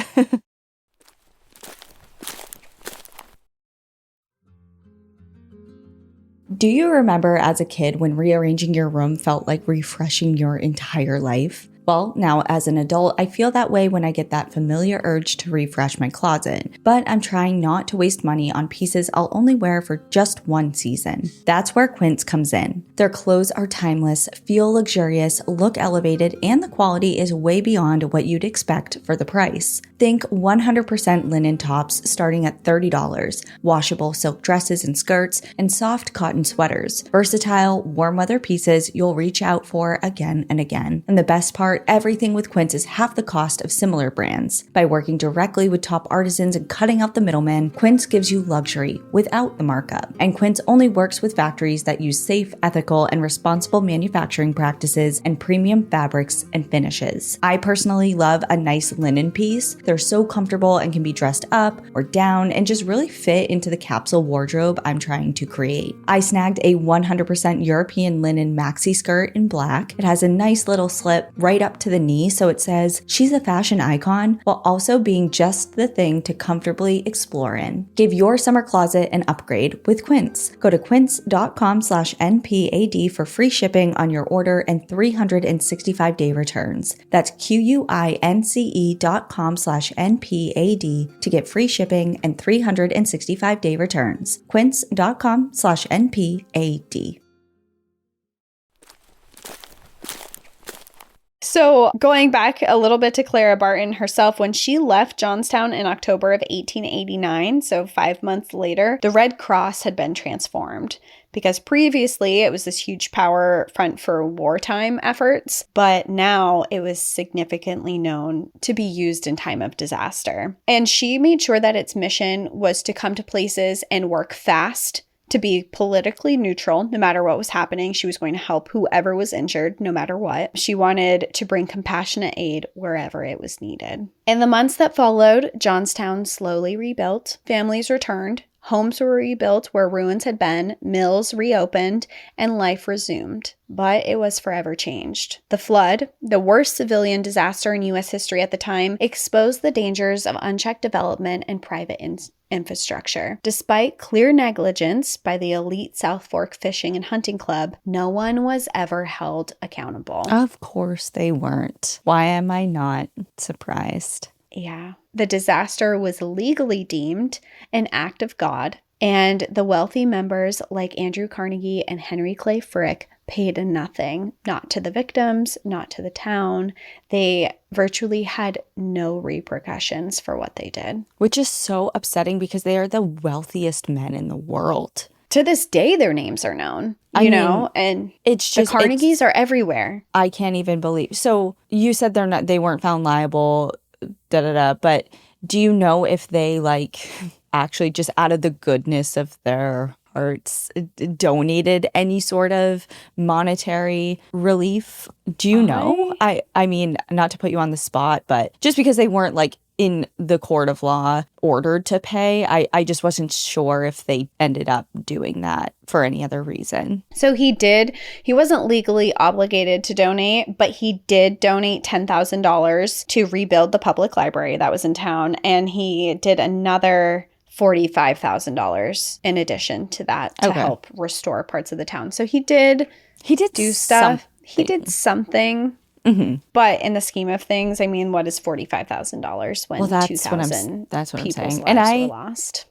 Do you remember as a kid when rearranging your room felt like refreshing your entire life? Well, now as an adult, I feel that way when I get that familiar urge to refresh my closet, but I'm trying not to waste money on pieces I'll only wear for just one season. That's where Quince comes in. Their clothes are timeless, feel luxurious, look elevated, and the quality is way beyond what you'd expect for the price. Think 100% linen tops starting at $30, washable silk dresses and skirts, and soft cotton sweaters. Versatile, warm weather pieces you'll reach out for again and again. And the best part, everything with Quince is half the cost of similar brands. By working directly with top artisans and cutting out the middlemen, Quince gives you luxury without the markup. And Quince only works with factories that use safe, ethical, and responsible manufacturing practices and premium fabrics and finishes. I personally love a nice linen piece. They're so comfortable and can be dressed up or down and just really fit into the capsule wardrobe I'm trying to create. I snagged a 100% European linen maxi skirt in black. It has a nice little slip right up to the knee, so it says she's a fashion icon while also being just the thing to comfortably explore in. Give your summer closet an upgrade with Quince. Go to quince.com/NPAD for free shipping on your order and 365-day returns. That's QUINCE.com/NPAD to get free shipping and 365-day returns. Quince.com/NPAD. So going back a little bit to Clara Barton herself, when she left Johnstown in October of 1889, so 5 months later, the Red Cross had been transformed. Because previously it was this huge power front for wartime efforts, but now it was significantly known to be used in time of disaster. And she made sure that its mission was to come to places and work fast, to be politically neutral no matter what was happening. She was going to help whoever was injured no matter what. She wanted to bring compassionate aid wherever it was needed. In the months that followed, Johnstown slowly rebuilt. Families returned. Homes were rebuilt where ruins had been, mills reopened, and life resumed. But it was forever changed. The flood, the worst civilian disaster in U.S. history at the time, exposed the dangers of unchecked development and private infrastructure. Despite clear negligence by the elite South Fork Fishing and Hunting Club, no one was ever held accountable. Of course they weren't. Why am I not surprised? Yeah. The disaster was legally deemed an act of God, and the wealthy members like Andrew Carnegie and Henry Clay Frick paid nothing, not to the victims, not to the town. They virtually had no repercussions for what they did. Which is so upsetting because they are the wealthiest men in the world. To this day, their names are known, you know, and it's just, the Carnegies are everywhere. I can't even believe. So you said they weren't found liable, but do you know if they actually just out of the goodness of their hearts donated any sort of monetary relief? Do you know? I mean, not to put you on the spot, but just because they weren't in the court of law ordered to pay, I just wasn't sure if they ended up doing that for any other reason. So he wasn't legally obligated to donate, but he did donate $10,000 to rebuild the public library that was in town. And he did another $45,000 in addition to that to help restore parts of the town. So he did do stuff. He did something. Mm-hmm. But in the scheme of things, I mean, what is $45,000 when 2,000 people's lives were lost?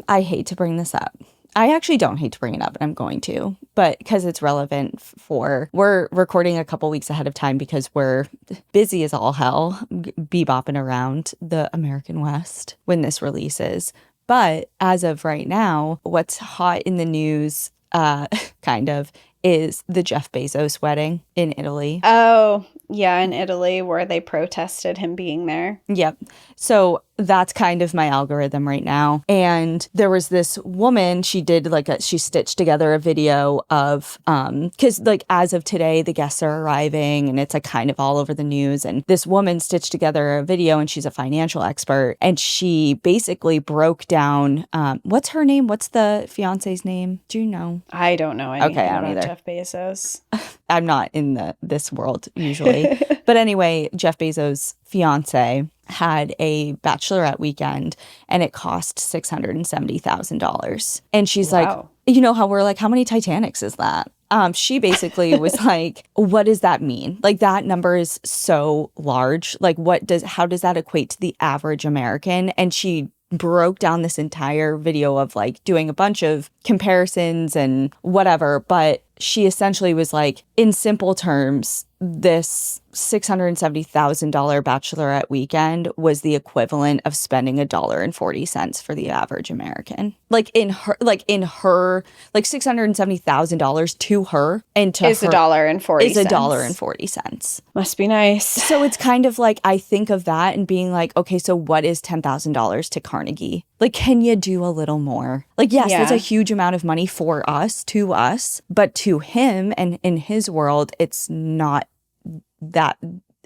I hate to bring this up. I actually don't hate to bring it up, and I'm going to, but because it's relevant we're recording a couple weeks ahead of time because we're busy as all hell, bebopping around the American West when this releases. But as of right now, what's hot in the news kind of, is the Jeff Bezos wedding in Italy. Oh, yeah, in Italy where they protested him being there. Yep. So that's kind of my algorithm right now. And there was this woman, she stitched together a video of, because like as of today, the guests are arriving and it's like kind of all over the news. And this woman stitched together a video, and she's a financial expert. And she basically broke down, what's her name? What's the fiance's name? Do you know? I don't know anything I don't about either. Jeff Bezos. I'm not in this world usually. But anyway, Jeff Bezos' fiance had a bachelorette weekend, and it cost $670,000. And she's Wow. like, you know how we're like, how many Titanics is that? She basically was like, what does that mean? Like, that number is so large. Like, how does that equate to the average American? And she broke down this entire video of like doing a bunch of comparisons and whatever. But she essentially was like, in simple terms, this $670,000 bachelorette weekend was the equivalent of spending $1.40 for the average American. Like in her, $670,000 to her and to Is her $1.40. is $1.40. Must be nice. So it's kind of like, I think of that and being like, okay, so what is $10,000 to Carnegie? Like, can you do a little more? Like, yes, that's a huge amount of money for us, to us, but to him and in his world, it's not that.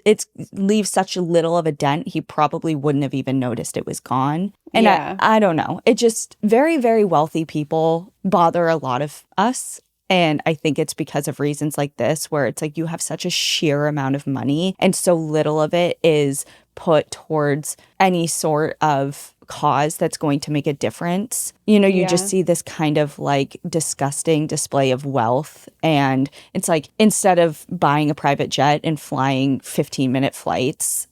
It leaves such little of a dent, he probably wouldn't have even noticed it was gone. And I don't know. It just, very, very wealthy people bother a lot of us. And I think it's because of reasons like this, where it's like you have such a sheer amount of money and so little of it is put towards any sort of cause that's going to make a difference. You know, you just see this kind of like disgusting display of wealth. And it's like, instead of buying a private jet and flying 15-minute flights,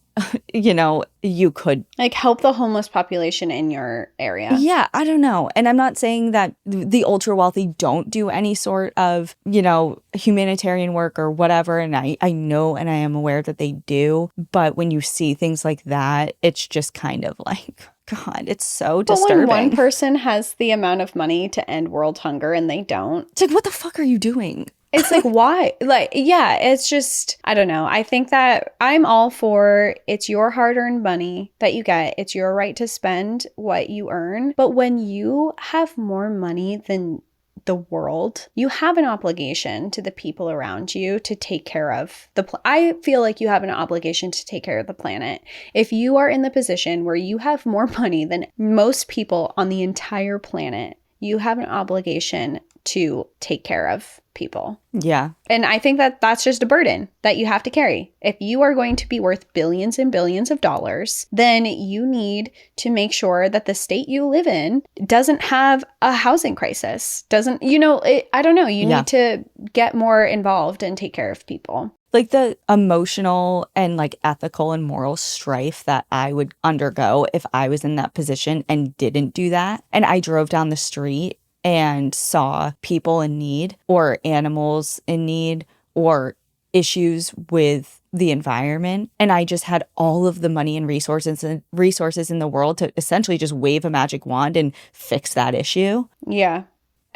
you know, you could like help the homeless population in your area. Yeah, I don't know. And I'm not saying that the ultra wealthy don't do any sort of, you know, humanitarian work or whatever. And I know and I am aware that they do. But when you see things like that, it's just kind of like, God, it's so disturbing. But when one person has the amount of money to end world hunger and they don't. It's like, what the fuck are you doing? It's like, why? Like, yeah, it's just, I don't know. I think that I'm all for, it's your hard-earned money that you get. It's your right to spend what you earn. But when you have more money than the world, you have an obligation to the people around you to take care of I feel like you have an obligation to take care of the planet. If you are in the position where you have more money than most people on the entire planet, you have an obligation to take care of people. Yeah. And I think that that's just a burden that you have to carry. If you are going to be worth billions and billions of dollars, then you need to make sure that the state you live in doesn't have a housing crisis. Doesn't, you know, I don't know. You need to get more involved and take care of people. Like the emotional and like ethical and moral strife that I would undergo if I was in that position and didn't do that. And I drove down the street and saw people in need or animals in need or issues with the environment. And I just had all of the money and resources in the world to essentially just wave a magic wand and fix that issue. Yeah.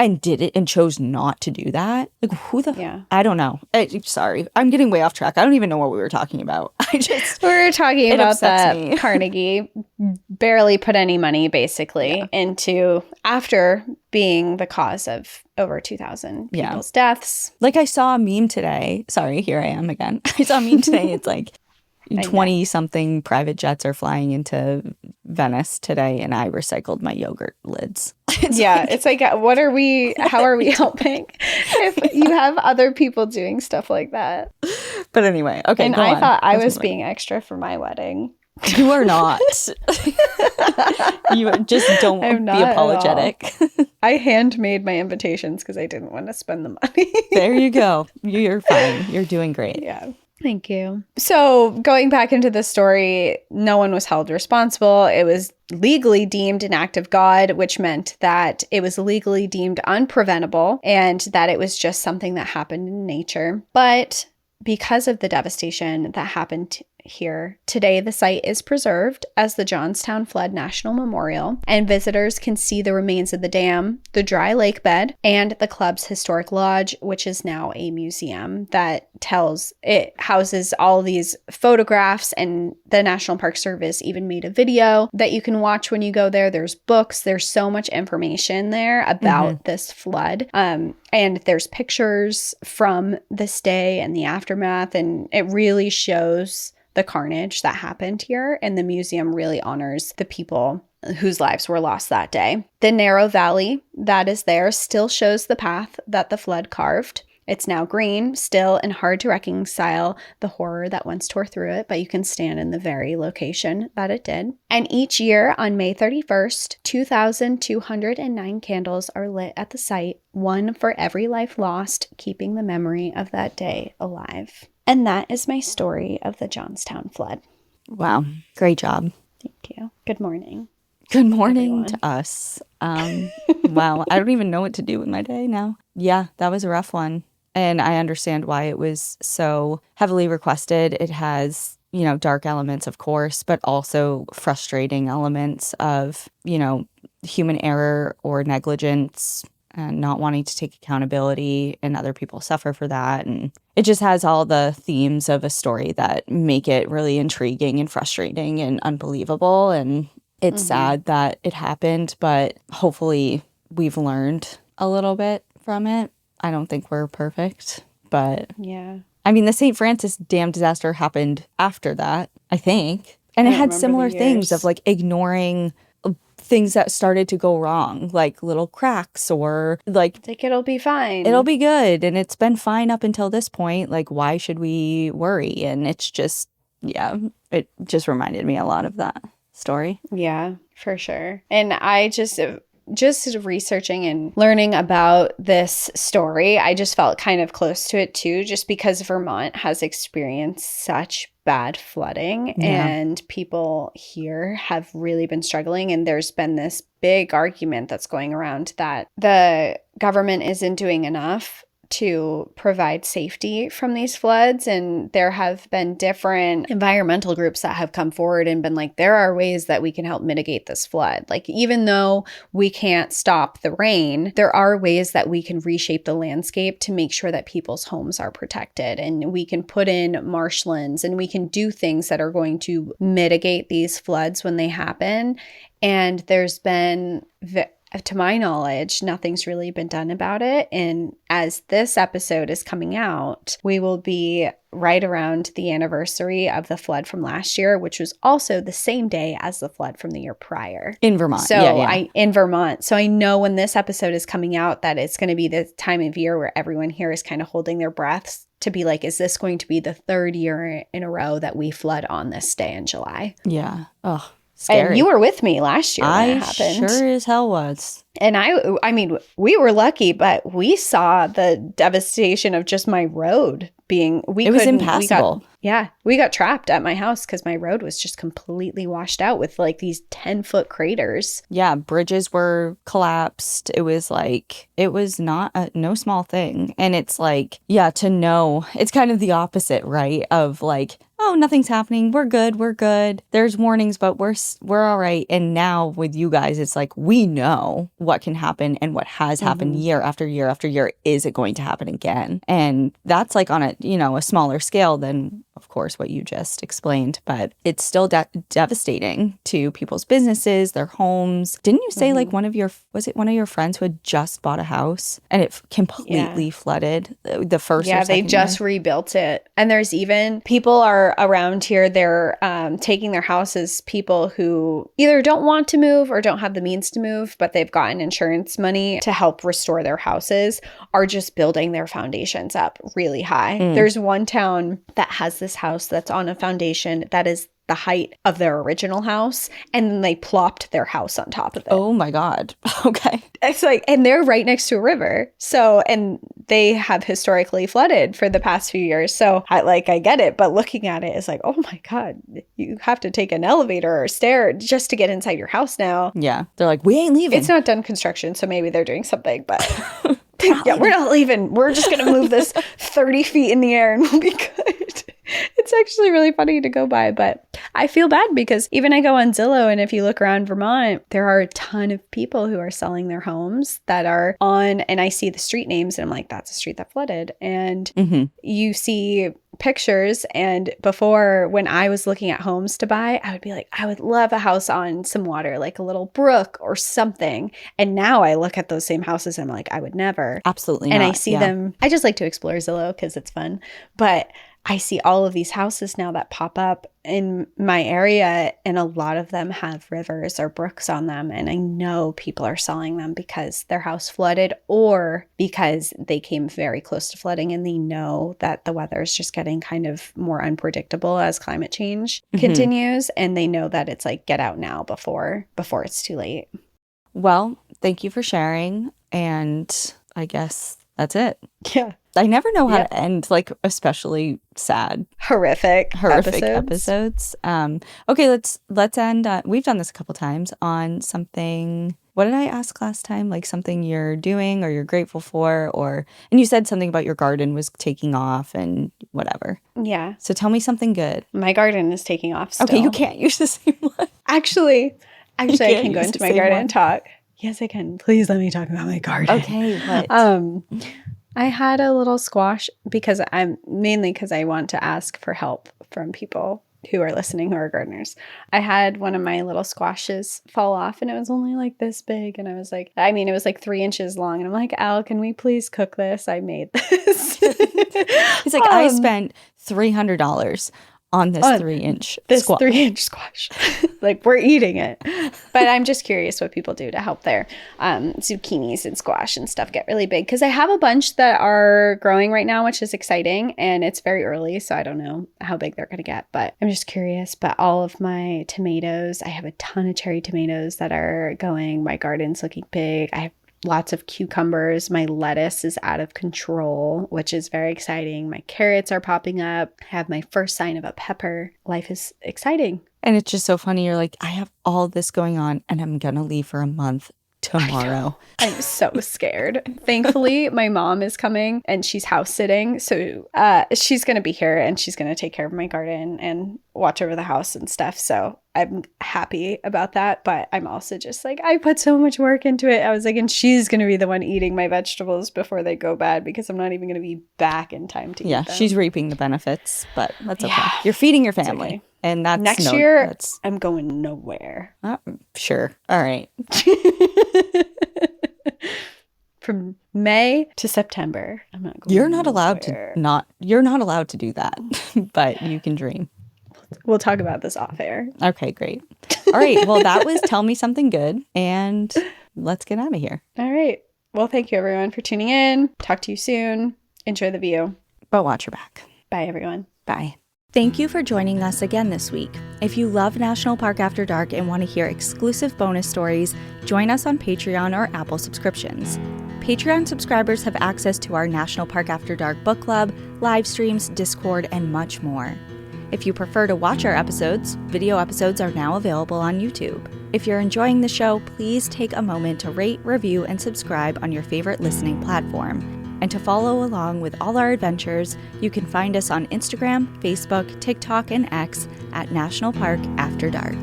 And did it and chose not to do that. Like, who the... Yeah. I don't know. Sorry. I'm getting way off track. I don't even know what we were talking about. We were talking about that Carnegie barely put any money, basically, into... After being the cause of over 2,000 people's deaths. Like, I saw a meme today. Sorry, here I am again. I saw a meme today. It's like... 20-something private jets are flying into Venice today, and I recycled my yogurt lids. It's like, what are we, how are we helping if you have other people doing stuff like that? But anyway, okay, and I thought I was being extra for my wedding. You are not. You just don't be apologetic. I handmade my invitations because I didn't want to spend the money. There you go. You're fine. You're doing great. Yeah. Thank you. So going back into the story, no one was held responsible. It was legally deemed an act of God, which meant that it was legally deemed unpreventable and that it was just something that happened in nature. But because of the devastation that happened here. Today, the site is preserved as the Johnstown Flood National Memorial, and visitors can see the remains of the dam, the dry lake bed, and the club's historic lodge, which is now a museum that houses all these photographs, and the National Park Service even made a video that you can watch when you go there. There's books, there's so much information there about this flood. And there's pictures from this day and the aftermath, and it really shows the carnage that happened here, and the museum really honors the people whose lives were lost that day. The narrow valley that is there still shows the path that the flood carved. It's now green, still, and hard to reconcile the horror that once tore through it, but you can stand in the very location that it did. And each year on May 31st, 2,209 candles are lit at the site, one for every life lost, keeping the memory of that day alive. And that is my story of the Johnstown flood. Wow. Great job. Thank you. Good morning. Good morning everyone. to us. Wow. I don't even know what to do with my day now. Yeah, that was a rough one. And I understand why it was so heavily requested. It has, dark elements, of course, but also frustrating elements of, human error or negligence and not wanting to take accountability, and other people suffer for that. And it just has all the themes of a story that make it really intriguing and frustrating and unbelievable. And it's sad that it happened, but hopefully we've learned a little bit from it. I don't think we're perfect, but yeah. I mean, the St. Francis dam disaster happened after that, I think. And it had similar things of like ignoring things that started to go wrong, like little cracks or like it'll be fine. It'll be good. And it's been fine up until this point. Like, why should we worry? And it's just, it just reminded me a lot of that story. Yeah, for sure. And I just researching and learning about this story, I just felt kind of close to it too, just because Vermont has experienced such bad flooding and people here have really been struggling. And there's been this big argument that's going around that the government isn't doing enough to provide safety from these floods. And there have been different environmental groups that have come forward and been like, there are ways that we can help mitigate this flood. Like, even though we can't stop the rain, there are ways that we can reshape the landscape to make sure that people's homes are protected. And we can put in marshlands and we can do things that are going to mitigate these floods when they happen. And there's been, to my knowledge, nothing's really been done about it. And as this episode is coming out, we will be right around the anniversary of the flood from last year, which was also the same day as the flood from the year prior. In Vermont. So in Vermont. So I know when this episode is coming out that it's going to be the time of year where everyone here is kind of holding their breaths to be like, is this going to be the third year in a row that we flood on this day in July? Yeah. Oh. Scary. And you were with me last year when it happened. I sure as hell was. And I mean, we were lucky, but we saw the devastation of just my road being, it was impassable. We got trapped at my house because my road was just completely washed out with like these 10-foot craters. Yeah, bridges were collapsed. It was like, it was no small thing. And it's like, to know, it's kind of the opposite, right? Of like, oh, nothing's happening. We're good. There's warnings, but we're all right. And now with you guys, it's like, we know what can happen and what has happened year after year after year. Is it going to happen again? And that's like on a smaller scale than, of course, what you just explained, but it's still devastating to people's businesses, their homes. Didn't you say like was it one of your friends who had just bought a house and it completely flooded the first or second they just rebuilt it. And there's even people are around here, they're taking their houses, people who either don't want to move or don't have the means to move, but they've gotten insurance money to help restore their houses, are just building their foundations up really high. There's one town that has this house that's on a foundation that is the height of their original house, and then they plopped their house on top of it. Oh my God. Okay. It's like, and they're right next to a river. So, and they have historically flooded for the past few years. So I get it, but looking at it is like, oh my God, you have to take an elevator or a stair just to get inside your house now. Yeah. They're like, we ain't leaving. It's not done construction, so maybe they're doing something, but yeah, we're not leaving. We're just going to move this 30 feet in the air and we'll be good. It's actually really funny to go by, but I feel bad because even I go on Zillow, and if you look around Vermont, there are a ton of people who are selling their homes that are on, and I see the street names and I'm like, that's a street that flooded. And you see pictures, and before, when I was looking at homes to buy, I would be like, I would love a house on some water, like a little brook or something. And now I look at those same houses and I'm like, I would never. Absolutely and not. I see them. I just like to explore Zillow because it's fun. But I see all of these houses now that pop up in my area, and a lot of them have rivers or brooks on them. And I know people are selling them because their house flooded, or because they came very close to flooding and they know that the weather is just getting kind of more unpredictable as climate change continues. And they know that it's like, get out now before it's too late. Well, thank you for sharing. And I guess that's it. Yeah. I never know how to end, like, especially sad, horrific episodes. Okay, let's end. We've done this a couple times on something. What did I ask last time? Like something you're doing or you're grateful for, and you said something about your garden was taking off and whatever. Yeah. So tell me something good. My garden is taking off still. Okay, you can't use the same one. Actually, I can go into my garden and talk. Yes, I can. Please let me talk about my garden. Okay, what? I had a little squash because I want to ask for help from people who are listening who are gardeners. I had one of my little squashes fall off, and it was only like this big. And I was like, it was like 3 inches long. And I'm like, Al, can we please cook this? I made this. It's like, I spent $300 on this 3-inch squash. 3-inch squash. Like, we're eating it. But I'm just curious what people do to help their zucchinis and squash and stuff get really big. Because I have a bunch that are growing right now, which is exciting. And it's very early, so I don't know how big they're going to get. But I'm just curious. But all of my tomatoes, I have a ton of cherry tomatoes that are going. My garden's looking big. I have lots of cucumbers. My lettuce is out of control, which is very exciting. My carrots are popping up. I have my first sign of a pepper. Life is exciting. And it's just so funny. You're like, I have all this going on and I'm going to leave for a month tomorrow. I'm so scared. Thankfully, my mom is coming and she's house sitting. So she's going to be here and she's going to take care of my garden and watch over the house and stuff. So I'm happy about that. But I'm also just like, I put so much work into it. I was like, and she's going to be the one eating my vegetables before they go bad because I'm not even going to be back in time to eat them. She's reaping the benefits, but that's okay. You're feeding your family. Okay. And that's next year, I'm going nowhere. Sure. All right. From May to September, I'm not going. You're not allowed to do that, but you can dream. We'll talk about this off air. Okay, great. All right. Well, that was Tell Me Something Good, and let's get out of here. All right. Well, thank you everyone for tuning in. Talk to you soon. Enjoy the view. But watch your back. Bye, everyone. Bye. Thank you for joining us again this week. If you love National Park After Dark and want to hear exclusive bonus stories, join us on Patreon or Apple subscriptions. Patreon subscribers have access to our National Park After Dark book club, live streams, Discord, and much more. If you prefer to watch our episodes, video episodes are now available on YouTube. If you're enjoying the show, please take a moment to rate, review, and subscribe on your favorite listening platform. And to follow along with all our adventures, you can find us on Instagram, Facebook, TikTok, and X at National Park After Dark.